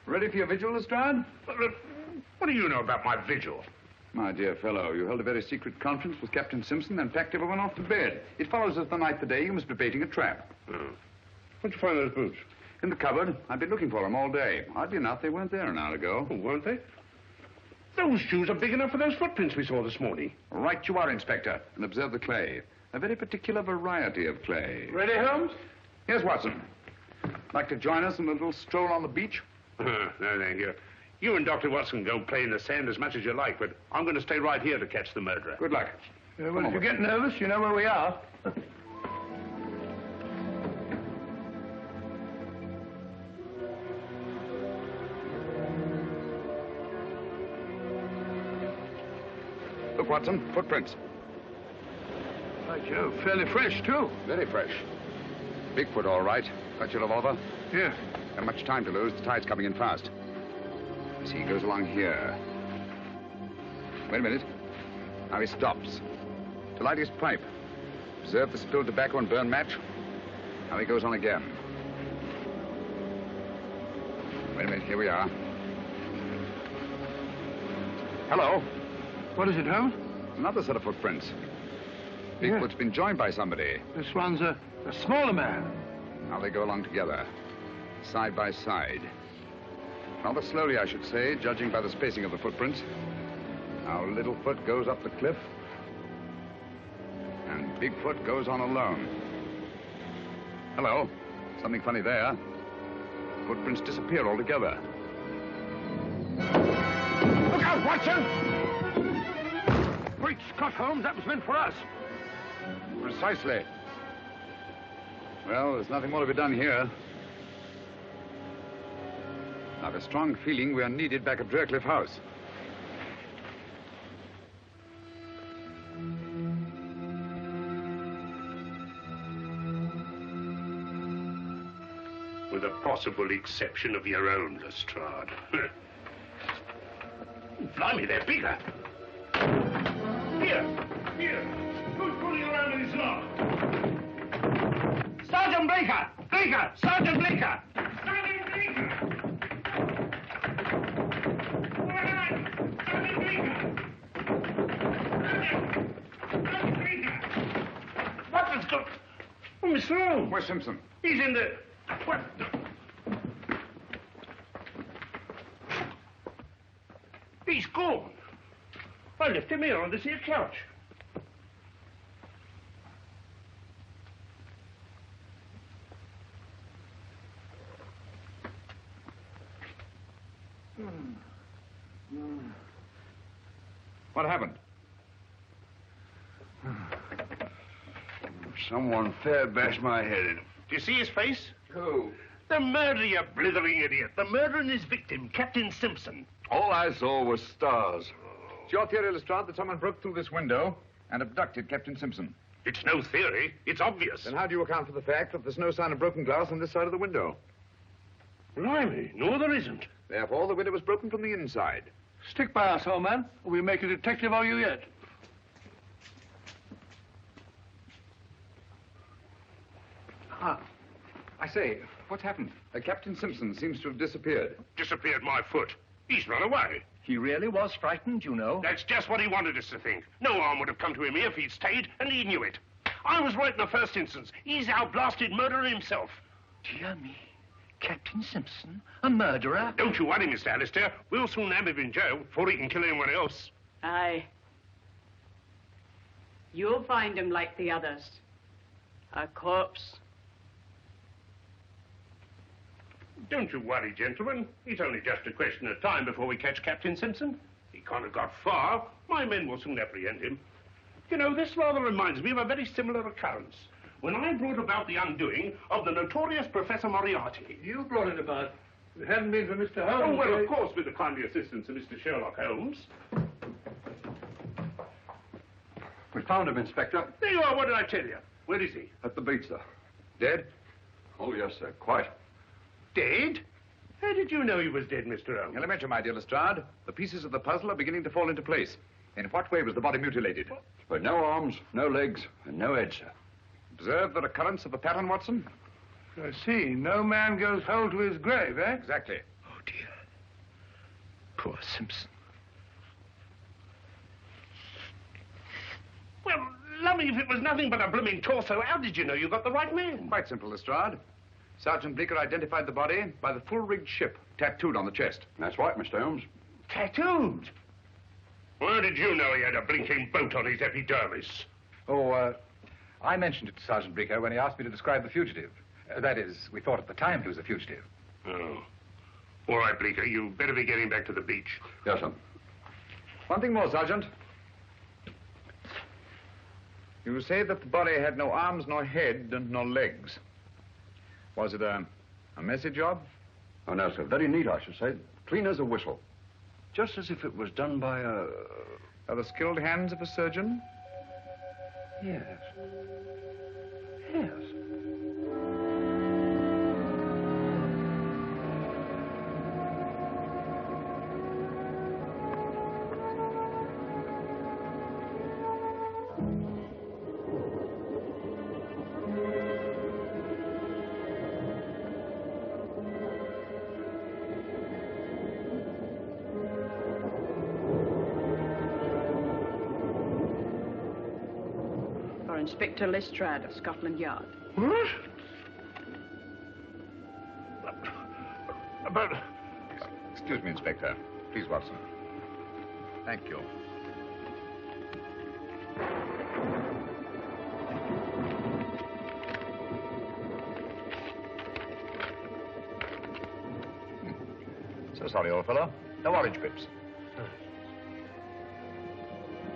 Ready for your vigil, Lestrade? What do you know about my vigil? My dear fellow, you held a very secret conference with Captain Simpson, then packed everyone off to bed. It follows as the night the day you must be baiting a trap. Where'd you find those boots? In the cupboard. I've been looking for them all day. Oddly enough, they weren't there an hour ago. Oh, weren't they? Those shoes are big enough for those footprints we saw this morning. Right you are, Inspector. And observe the clay. A very particular variety of clay. Ready, Holmes? Yes, Watson. Like to join us in a little stroll on the beach? No, thank you. You and Dr. Watson go play in the sand as much as you like, but I'm going to stay right here to catch the murderer. Good luck. Well, if you get nervous, you know where we are. Look, Watson, footprints. By Jove, fairly fresh, too. Very fresh. Bigfoot, all right. Got your revolver? Yeah. Not much time to lose. The tide's coming in fast. You see, he goes along here. Wait a minute. Now he stops. To light his pipe. Observe the spilled tobacco and burned match. Now he goes on again. Wait a minute. Here we are. Hello. What is it, Holmes? Another set of footprints. Bigfoot's been joined by somebody. This one's a smaller man. Now they go along together, side by side. Rather slowly, I should say, judging by the spacing of the footprints. Now Littlefoot goes up the cliff, and Bigfoot goes on alone. Hello. Something funny there. Footprints disappear altogether. Look out, Watson! Great Scott, Holmes, that was meant for us. Precisely. Well, there's nothing more to be done here. I have a strong feeling we are needed back at Draycliffe House. With the possible exception of your own, Lestrade. Blimey, they're bigger. Here. Who's fooling around in this lock? Sergeant Bleecker! Sergeant Bleecker! Sergeant Bleecker! Sergeant Bleecker! What has got... Oh, Mr. Holmes. Where's Simpson? He's in the... What? He's gone. I left him here on this here couch. What happened? Someone fair bashed my head in. Do you see his face? Who? The murderer, you blithering idiot. The murderer and his victim, Captain Simpson. All I saw was stars. It's your theory, Lestrade, that someone broke through this window and abducted Captain Simpson. It's no theory. It's obvious. Then how do you account for the fact that there's no sign of broken glass on this side of the window? Blimey, no, there isn't. Therefore, the window was broken from the inside. Stick by us, old man. We'll make a detective of you yet. I say, what's happened? Captain Simpson seems to have disappeared. Disappeared my foot. He's run away. He really was frightened, you know. That's just what he wanted us to think. No harm would have come to him here if he'd stayed, and he knew it. I was right in the first instance. He's our blasted murderer himself. Dear me. Captain Simpson, a murderer? Don't you worry, Mr. Alistair. We'll soon have him in jail before he can kill anyone else. Aye. You'll find him like the others. A corpse. Don't you worry, gentlemen. It's only just a question of time before we catch Captain Simpson. He can't have got far. My men will soon apprehend him. You know, this rather reminds me of a very similar occurrence. When I brought about the undoing of the notorious Professor Moriarty. You brought it about. If it hadn't been for Mr. Holmes... Oh, well, of course, with the kindly assistance of Mr. Sherlock Holmes. We found him, Inspector. There you are. What did I tell you? Where is he? At the beach, sir. Dead? Oh, yes, sir. Quite. Dead? How did you know he was dead, Mr. Holmes? Elementary, my dear Lestrade. The pieces of the puzzle are beginning to fall into place. In what way was the body mutilated? But no arms, no legs, and no head, sir. Observe the recurrence of the pattern, Watson? I see. No man goes whole to his grave, eh? Exactly. Oh, dear. Poor Simpson. Well, lummy, if it was nothing but a blooming torso, how did you know you got the right man? Quite simple, Lestrade. Sergeant Bleecker identified the body by the full-rigged ship tattooed on the chest. That's right, Mr. Holmes. Tattooed? How did you know he had a blinking boat on his epidermis? Oh, I mentioned it to Sergeant Bleecker when he asked me to describe the fugitive. That is, we thought at the time he was a fugitive. Oh. All right, Bleecker, you better be getting back to the beach. Yes, sir. One thing more, Sergeant. You say that the body had no arms, nor head, and no legs. Was it a messy job? Oh, no, sir. Very neat, I should say. Clean as a whistle. Just as if it was done by a... Are the skilled hands of a surgeon? Yes. Yes. Inspector Lestrade of Scotland Yard. What? But... Excuse me, Inspector. Please, Watson. Thank you. So sorry, old fellow. No orange pips.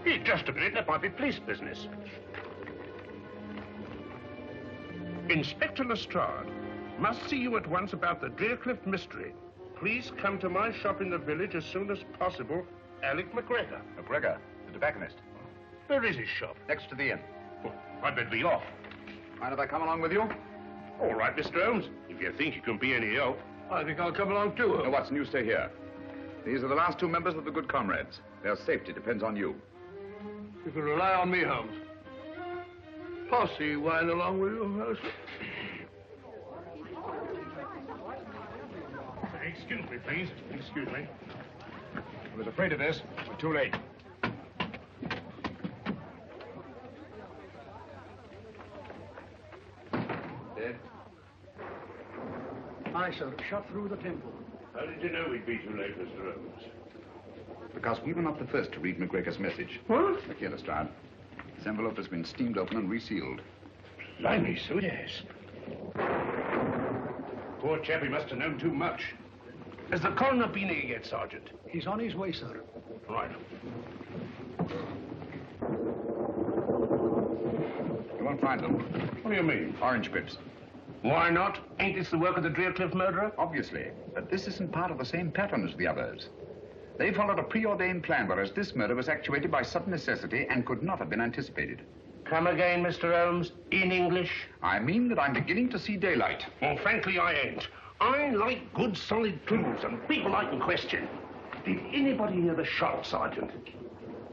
Hey, just a minute. That might be police business. Inspector Lestrade, must see you at once about the Drearcliff mystery. Please come to my shop in the village as soon as possible. Alec McGregor. McGregor, the tobacconist. Where is his shop? Next to the inn. Oh, I'd better be off. Mind if I come along with you? All right, Mr. Holmes. If you think you can be any help. I think I'll come along too, Holmes. No, Watson, you stay here. These are the last two members of the Good Comrades. Their safety depends on you. You can rely on me, Holmes. Posse wind along with you, Alistair. Excuse me, please. Excuse me. I was afraid of this. We're too late. Dead? Aye, sir. Shot through the temple. How did you know we'd be too late, Mr. Holmes? Because we were not the first to read McGregor's message. What? Look here, Lestrade. This envelope has been steamed open and resealed. Blimey, so yes. Poor chap, he must have known too much. Has the coroner been here yet, Sergeant? He's on his way, sir. Right. You won't find them. What do you mean? Orange pips. Why not? Ain't this the work of the Drearcliff murderer? Obviously. But this isn't part of the same pattern as the others. They followed a preordained plan, whereas this murder was actuated by sudden necessity and could not have been anticipated. Come again, Mr. Holmes, in English. I mean that I'm beginning to see daylight. Well, frankly, I ain't. I like good, solid clues and people I can question. Did anybody hear the shot, Sergeant?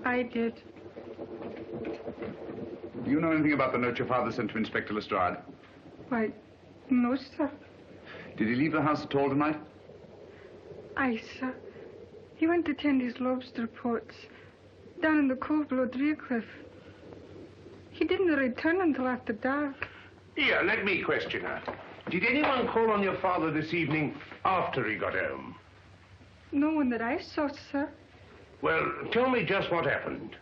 I did. Do you know anything about the note your father sent to Inspector Lestrade? Why, no, sir. Did he leave the house at all tonight? Aye, sir. He went to tend his lobster pots down in the cove below Drearcliff. He didn't return until after dark. Here, let me question her. Did anyone call on your father this evening after he got home? No one that I saw, sir. Well, tell me just what happened.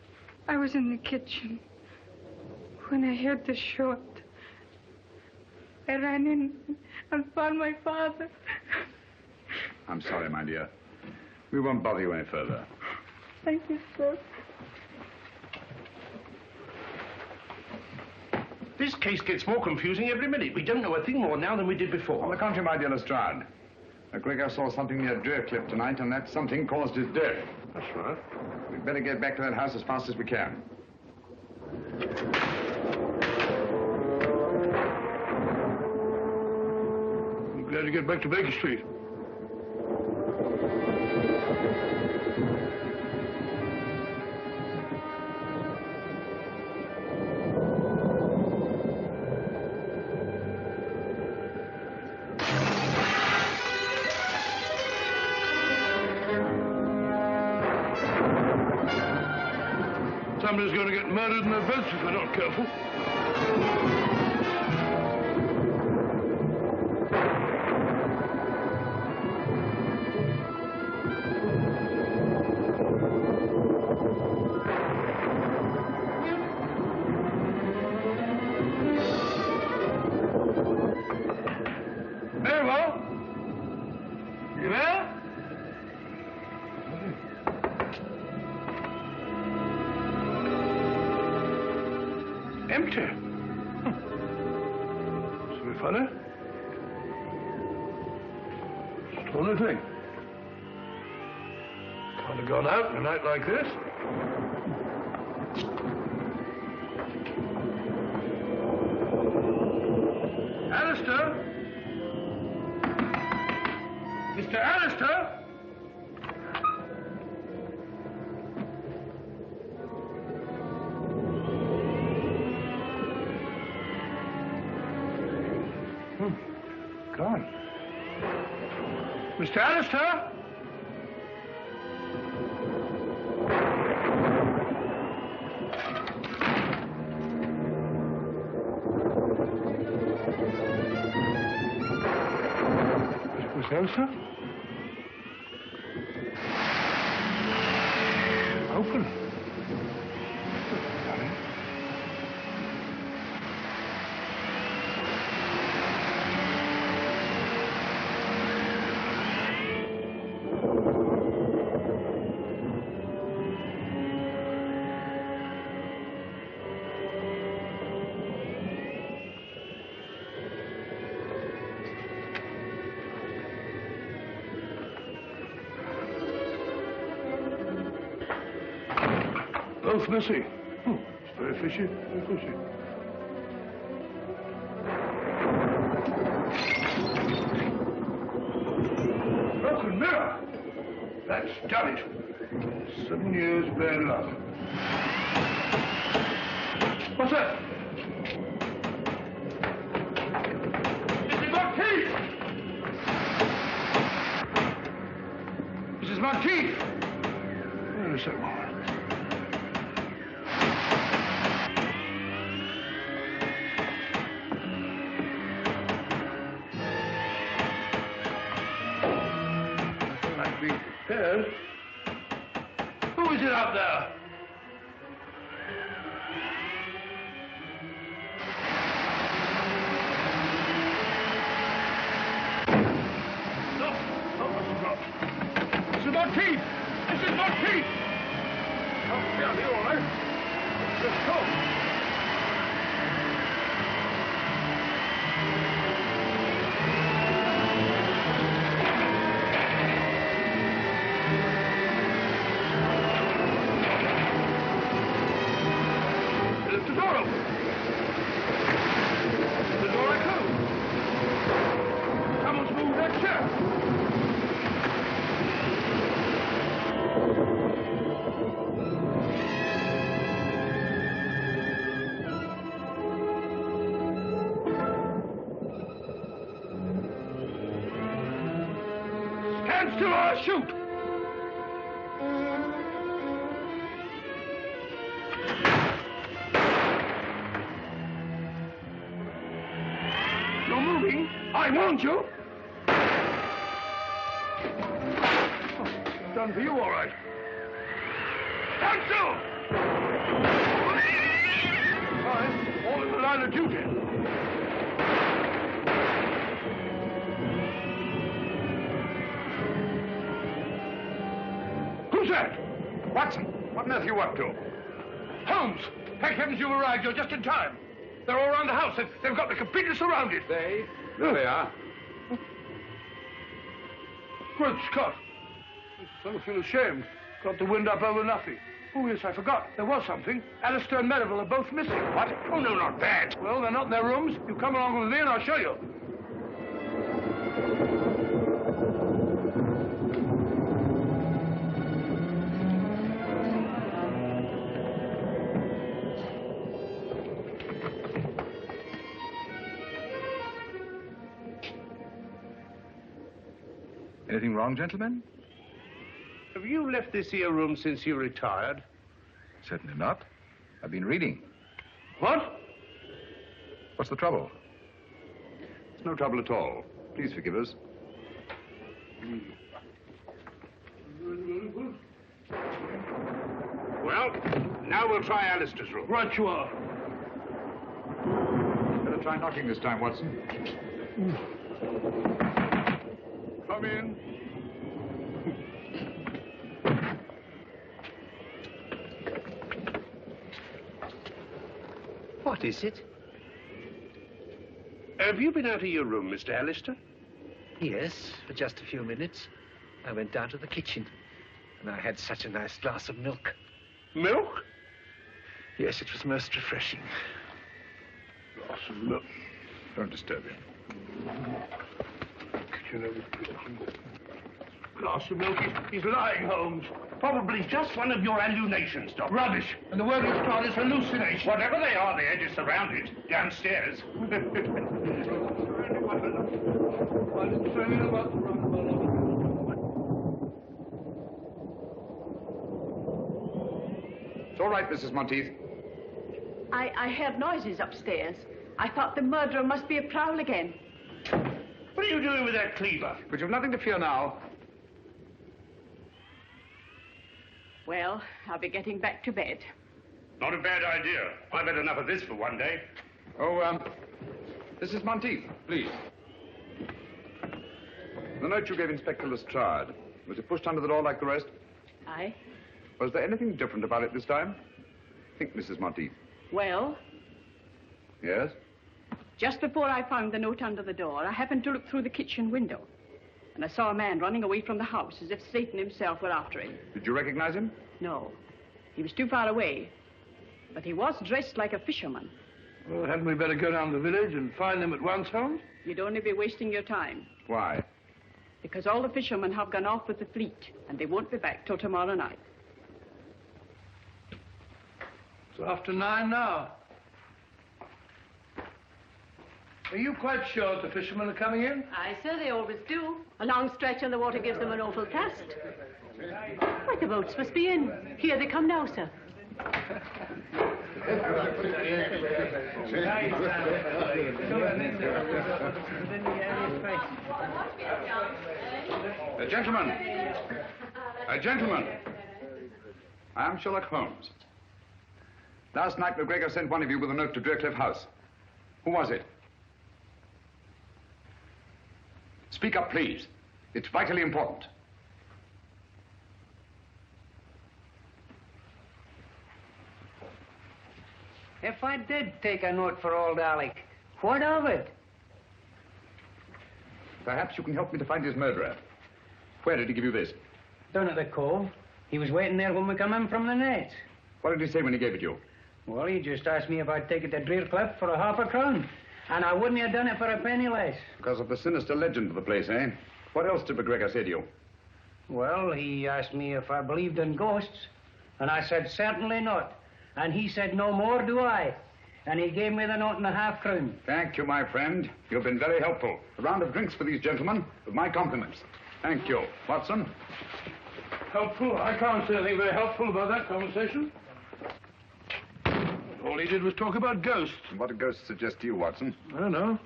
I was in the kitchen when I heard the shot. I ran in and found my father. I'm sorry, my dear. We won't bother you any further. Thank you, sir. This case gets more confusing every minute. We don't know a thing more now than we did before. On the contrary, my dear Lestrade. McGregor saw something near Drearcliff tonight, and that something caused his death. That's right. We'd better get back to that house as fast as we can. I'm glad to get back to Baker Street. Somebody's going to get murdered in their beds if they're not careful. Mabel? You there? Empty. Very funny. It's the only thing. Can't have gone out in a night like this. Alistair? Mr. Alistair? Gone. Mr. Alistair? Mr. Alistair? Open. Both missing. It's very fishy, very fishy. Broken mirror! That's done it. 7 years bad luck. What's that? Mrs. Monteith! Mrs. Monteith! Where is that woman? Yes? Who is it out there? No, what's dropped? Mrs. Monteith! Mrs. Monteith! Oh, yeah, you're all right. Let's go. Stand still or I'll shoot! You're moving. I warned you. Oh, done for you, all right. Stand still! Fine. All in the line of duty. Who's that? Watson, what on earth are you up to? Holmes! Thank heavens you've arrived. You're just in time. They're all around the house. They've got me completely surrounded. There they are. Great Scott. I feel ashamed. Got the wind up over nothing. Oh, yes, I forgot. There was something. Alistair and Merivale are both missing. What? Oh, no, not that. Well, they're not in their rooms. You come along with me and I'll show you. Anything wrong, gentlemen? Have you left this here room since you retired? Certainly not. I've been reading. What? What's the trouble? It's no trouble at all. Please forgive us. Well, now we'll try Alistair's room. Right you are. Better try knocking this time, Watson. Come in. What is it? Have you been out of your room, Mr. Alistair? Yes, for just a few minutes. I went down to the kitchen, and I had such a nice glass of milk. Milk? Yes, it was most refreshing. Glass of milk. Don't disturb him. Glass of milk. He's lying, Holmes. Probably just one of your hallucinations, Doctor. Rubbish. And the word he's got is hallucination. Whatever they are, the edge is surrounded. Downstairs. It's all right, Mrs. Monteith. I heard noises upstairs. I thought the murderer must be a prowl again. What are you doing with that cleaver? But you've nothing to fear now. Well, I'll be getting back to bed. Not a bad idea. I've had enough of this for one day. Oh, Mrs. Monteith, please. The note you gave Inspector Lestrade, was it pushed under the door like the rest? Aye. Was there anything different about it this time? Think, Mrs. Monteith. Well, Yes? just before I found the note under the door, I happened to look through the kitchen window. And I saw a man running away from the house as if Satan himself were after him. Did you recognize him? No. He was too far away. But he was dressed like a fisherman. Well, hadn't we better go down to the village and find them at once, Holmes? You'd only be wasting your time. Why? Because all the fishermen have gone off with the fleet, and they won't be back till tomorrow night. It's after 9 now. Are you quite sure the fishermen are coming in? Aye, sir, they always do. A long stretch and the water gives them an awful cast. Why, the boats must be in. Here they come now, sir. Gentlemen. Gentlemen. I am Sherlock Holmes. Last night, McGregor sent one of you with a note to Driercliff House. Who was it? Speak up, please. It's vitally important. If I did take a note for old Alec, what of it? Perhaps you can help me to find his murderer. Where did he give you this? Down at the cove. He was waiting there when we come in from the nets. What did he say when he gave it you? Well, he just asked me if I'd take it to Driercliff for £0.50. And I wouldn't have done it for a penny less. Because of the sinister legend of the place, eh? What else did McGregor say to you? Well, he asked me if I believed in ghosts. And I said, certainly not. And he said, no more do I. And he gave me the note and a £0.50. Thank you, my friend. You've been very helpful. A round of drinks for these gentlemen, with my compliments. Thank you. Watson? Helpful? I can't say anything very helpful about that conversation. All he did was talk about ghosts. And what do ghosts suggest to you, Watson? I don't know.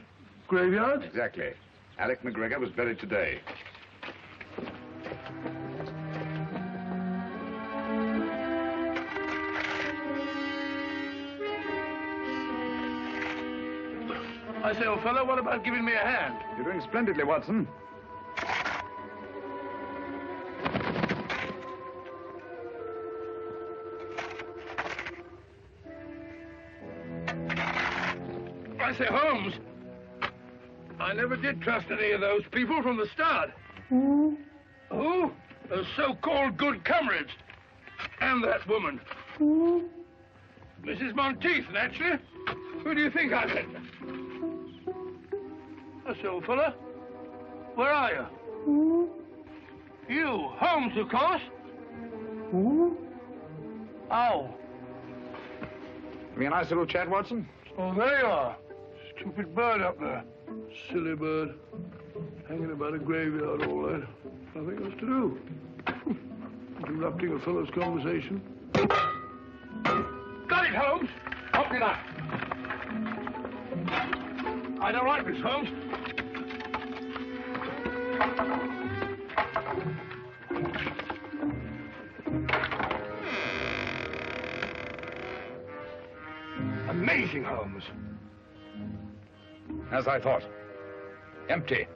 Graveyard? Exactly. Alec McGregor was buried today. I say, old fellow, what about giving me a hand? You're doing splendidly, Watson. I say, Holmes, I never did trust any of those people from the start. Who? Those so-called good comrades. And that woman. Mrs. Monteith, naturally. Who do you think I met? I say, old fella, where are you? You, Holmes, of course. Oh. Have you a nice little chat, Watson? Oh, there you are. Stupid bird up there. Silly bird. Hanging about a graveyard all night. Nothing else to do. Interrupting a fellow's conversation. Got it, Holmes. Help me out. I don't like this, Holmes. Amazing, Holmes. As I thought. Empty.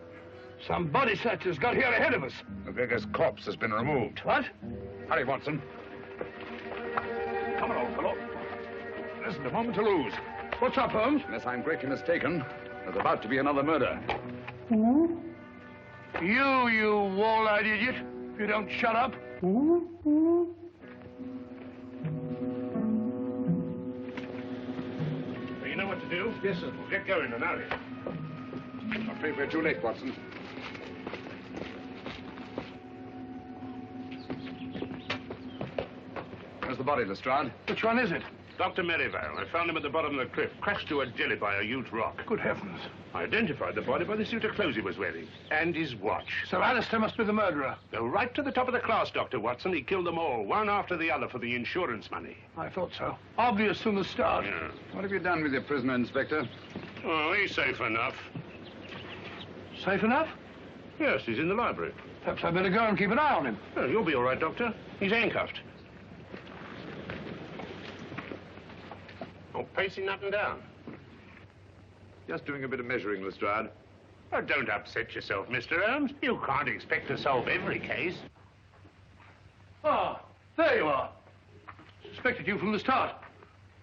Some body snatchers got here ahead of us. McGregor's corpse has been removed. What? Hurry, Watson. Come on, old fellow. There isn't a moment to lose. What's up, Holmes? Unless I'm greatly mistaken, there's about to be another murder. You wall-eyed idiot. If you don't shut up. You know what to do? Yes, sir. Well, get going and hurry. I'm afraid we're too late, Watson. Where's the body, Lestrade? Which one is it? Dr. Merivale. I found him at the bottom of the cliff, crashed to a jelly by a huge rock. Good heavens. I identified the body by the suit of clothes he was wearing. And his watch. So Alistair must be the murderer. Go right to the top of the class, Dr. Watson. He killed them all, one after the other, for the insurance money. I thought so. Obvious from the start. Yeah. What have you done with your prisoner, Inspector? Oh, he's safe enough. Safe enough? Yes, he's in the library. Perhaps I'd better go and keep an eye on him. Well, you'll be all right, Doctor. He's handcuffed. Oh, pacing up and down. Just doing a bit of measuring, Lestrade. Oh, don't upset yourself, Mr. Holmes. You can't expect to solve every case. Ah, there you are. Suspected you from the start.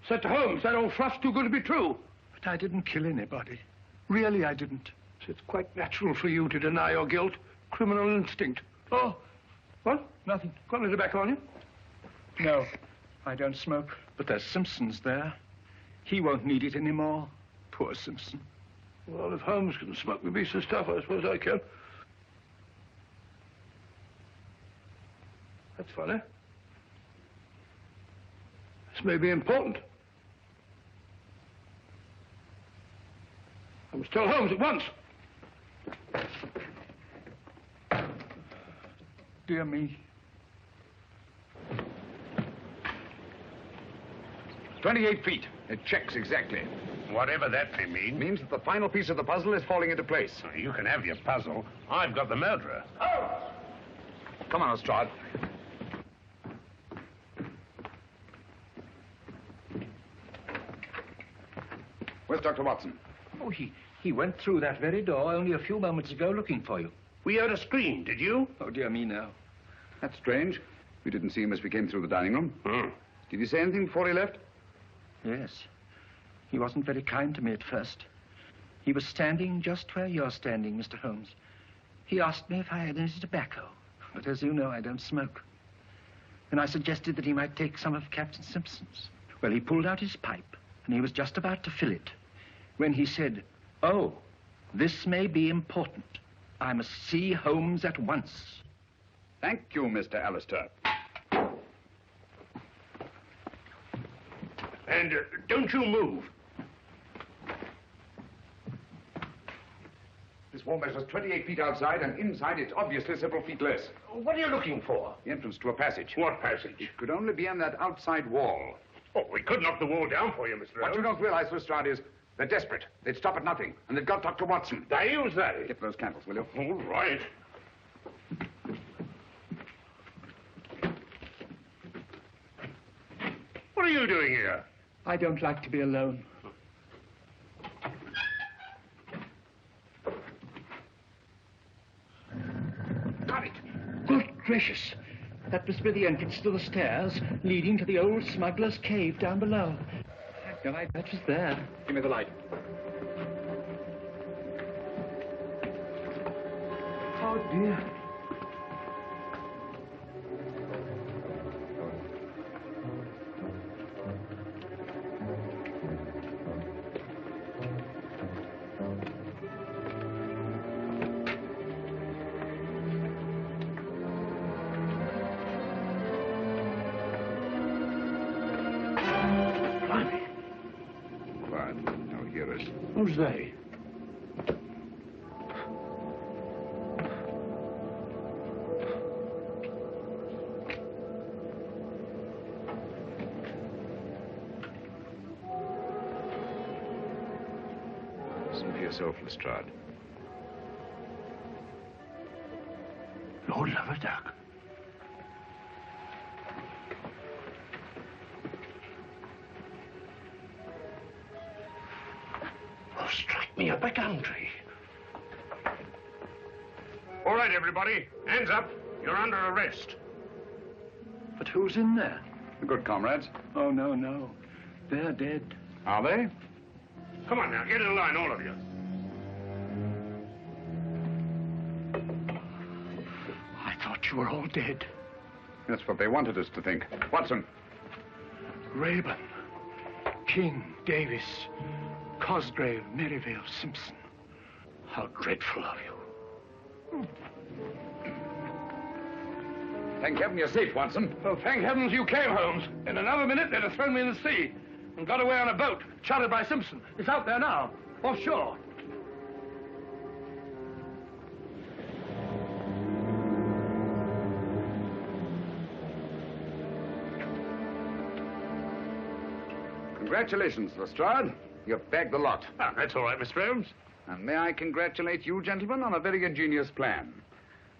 Said to Holmes, that old fluff's too good to be true. But I didn't kill anybody. Really, I didn't. It's quite natural for you to deny your guilt. Criminal instinct. Oh, what? Nothing. Got any tobacco on you? No, I don't smoke. But there's Simpson's there. He won't need it anymore. Poor Simpson. Well, if Holmes can smoke me piece of stuff, I suppose I can. That's funny. This may be important. I must tell Holmes at once. Dear me. 28 feet. It checks exactly. Whatever that may mean. Means that the final piece of the puzzle is falling into place. Oh, you can have your puzzle. I've got the murderer. Oh! Come on, Lestrade. Where's Dr. Watson? Oh, he went through that very door only a few moments ago looking for you. We heard a scream, did you? Oh, dear me, no. That's strange. We didn't see him as we came through the dining room. Did he say anything before he left? Yes. He wasn't very kind to me at first. He was standing just where you're standing, Mr. Holmes. He asked me if I had any tobacco, but as you know, I don't smoke. Then I suggested that he might take some of Captain Simpson's. Well, he pulled out his pipe, and he was just about to fill it, when he said, "Oh, this may be important. I must see Holmes at once." Thank you, Mr. Alistair. And don't you move. Miss wall measures 28 feet outside, and inside it's obviously several feet less. What are you looking for? The entrance to a passage. What passage? It could only be in that outside wall. Oh, we could knock the wall down for you, Mr. What you don't realize, Lestrade, is they're desperate. They'd stop at nothing, and they've got Dr. Watson. They use that. Get those candles, will you? All right. What are you doing here? I don't like to be alone. Got it. Good gracious. That must be the entrance to the stairs leading to the old smuggler's cave down below. I've no idea it was there. Give me the light. Oh, dear. Who's they? Listen for yourself, Lestrade. Lord love a duck. Strike me up a gum tree. All right, everybody. Hands up. You're under arrest. But who's in there? The good comrades. Oh, no, no. They're dead. Are they? Come on now, get in line, all of you. I thought you were all dead. That's what they wanted us to think. Watson. Rathbone, King, Davis, Cosgrave, Merivale, Simpson. How dreadful of you. Thank heaven you're safe, Watson. Oh, thank heavens you came, Holmes. In another minute, they'd have thrown me in the sea and got away on a boat, chartered by Simpson. It's out there now, offshore. Congratulations, Lestrade. You've bagged the lot. Ah, that's all right, Mr. Holmes. And may I congratulate you, gentlemen, on a very ingenious plan.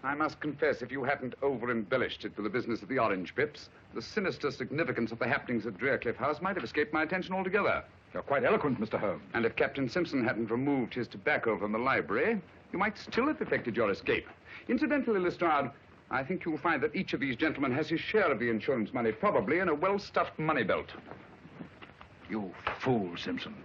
I must confess, if you hadn't over-embellished it with the business of the orange pips, the sinister significance of the happenings at Drearcliff House might have escaped my attention altogether. You're quite eloquent, Mr. Holmes. And if Captain Simpson hadn't removed his tobacco from the library, you might still have effected your escape. Incidentally, Lestrade, I think you'll find that each of these gentlemen has his share of the insurance money, probably in a well-stuffed money belt. You fool, Simpson.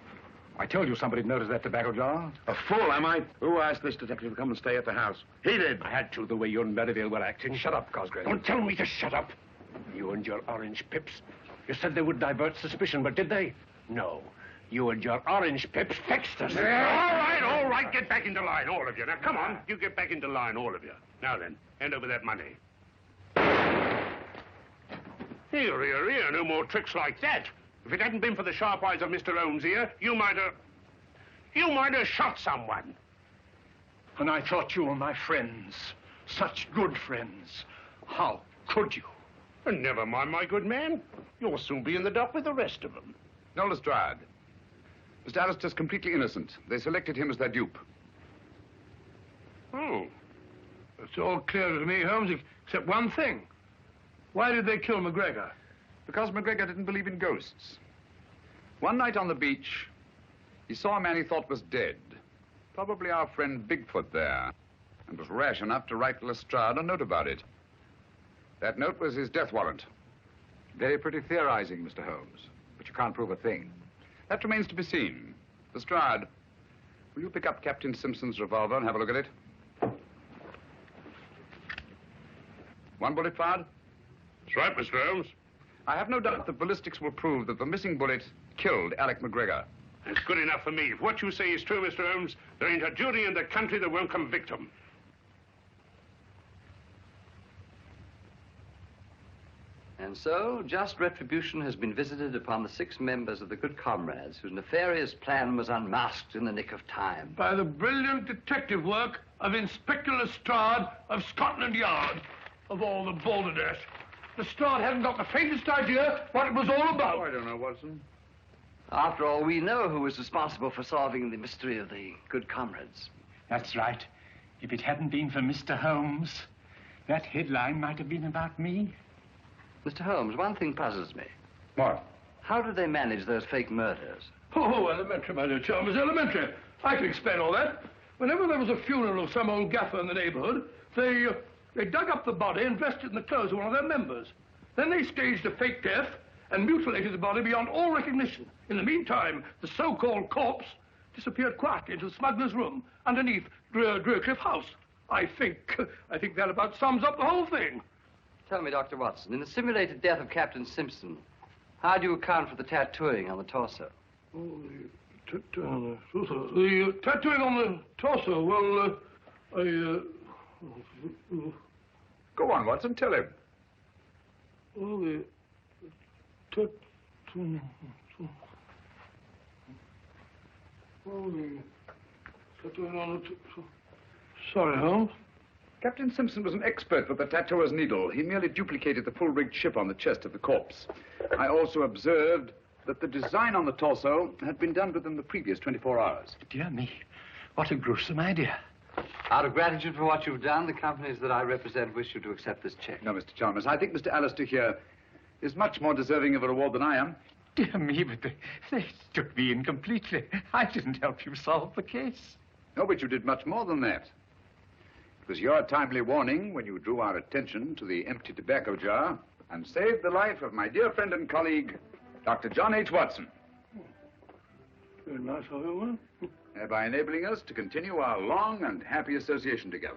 I told you somebody'd noticed that tobacco jar. A fool, am I? Who asked this detective to come and stay at the house? He did. I had to, the way you and Merivale were acting. Shut up, Cosgrave. Don't tell me to shut up. You and your orange pips. You said they would divert suspicion, but did they? No. You and your orange pips fixed us. All right. Get back into line, all of you. Now, come on. You get back into line, all of you. Now then, hand over that money. Here. No more tricks like that. If it hadn't been for the sharp eyes of Mr. Holmes here, you might have shot someone. And I thought you were my friends. Such good friends. How could you? And never mind, my good man. You'll soon be in the dock with the rest of them. No, Lestrade. Mr. Alistair's completely innocent. They selected him as their dupe. Oh. It's all clear to me, Holmes, except one thing. Why did they kill McGregor? Because McGregor didn't believe in ghosts. One night on the beach, he saw a man he thought was dead. Probably our friend Bigfoot there. And was rash enough to write Lestrade a note about it. That note was his death warrant. Very pretty theorizing, Mr. Holmes. But you can't prove a thing. That remains to be seen. Lestrade, will you pick up Captain Simpson's revolver and have a look at it? One bullet fired? That's right, Mr. Holmes. I have no doubt that ballistics will prove that the missing bullet killed Alec McGregor. That's good enough for me. If what you say is true, Mr. Holmes, there ain't a jury in the country that won't convict him. And so, just retribution has been visited upon the 6 members of the Good Comrades whose nefarious plan was unmasked in the nick of time. By the brilliant detective work of Inspector Lestrade of Scotland Yard, of all the balderdash. Lestrade hadn't got the faintest idea what it was all about. Oh, I don't know, Watson. After all, we know who was responsible for solving the mystery of the Good Comrades. That's right. If it hadn't been for Mr. Holmes, that headline might have been about me. Mr. Holmes, one thing puzzles me. What? How did they manage those fake murders? Oh, elementary, my dear Chalmers, elementary. I can explain all that. Whenever there was a funeral of some old gaffer in the neighborhood, they dug up the body and dressed it in the clothes of one of their members. Then they staged a fake death and mutilated the body beyond all recognition. In the meantime, the so-called corpse disappeared quietly into the smuggler's room underneath Drearcliff House. I think that about sums up the whole thing. Tell me, Dr. Watson, in the simulated death of Captain Simpson, how do you account for the tattooing on the torso? Oh, the tattooing on the torso, well, Go on, Watson, tell him. Well, the tattooing... Oh, the tattooing on the... Sorry, Holmes. Captain Simpson was an expert with the tattooer's needle. He merely duplicated the full-rigged ship on the chest of the corpse. I also observed that the design on the torso had been done within the previous 24 hours. Dear me, what a gruesome idea. Out of gratitude for what you've done, the companies that I represent wish you to accept this check. No, Mr. Chalmers, I think Mr. Alistair here is much more deserving of a reward than I am. Dear me, but they took me in completely. I didn't help you solve the case. No, but you did much more than that. It was your timely warning when you drew our attention to the empty tobacco jar and saved the life of my dear friend and colleague, Dr. John H. Watson. Very nice of you, man. Thereby enabling us to continue our long and happy association together.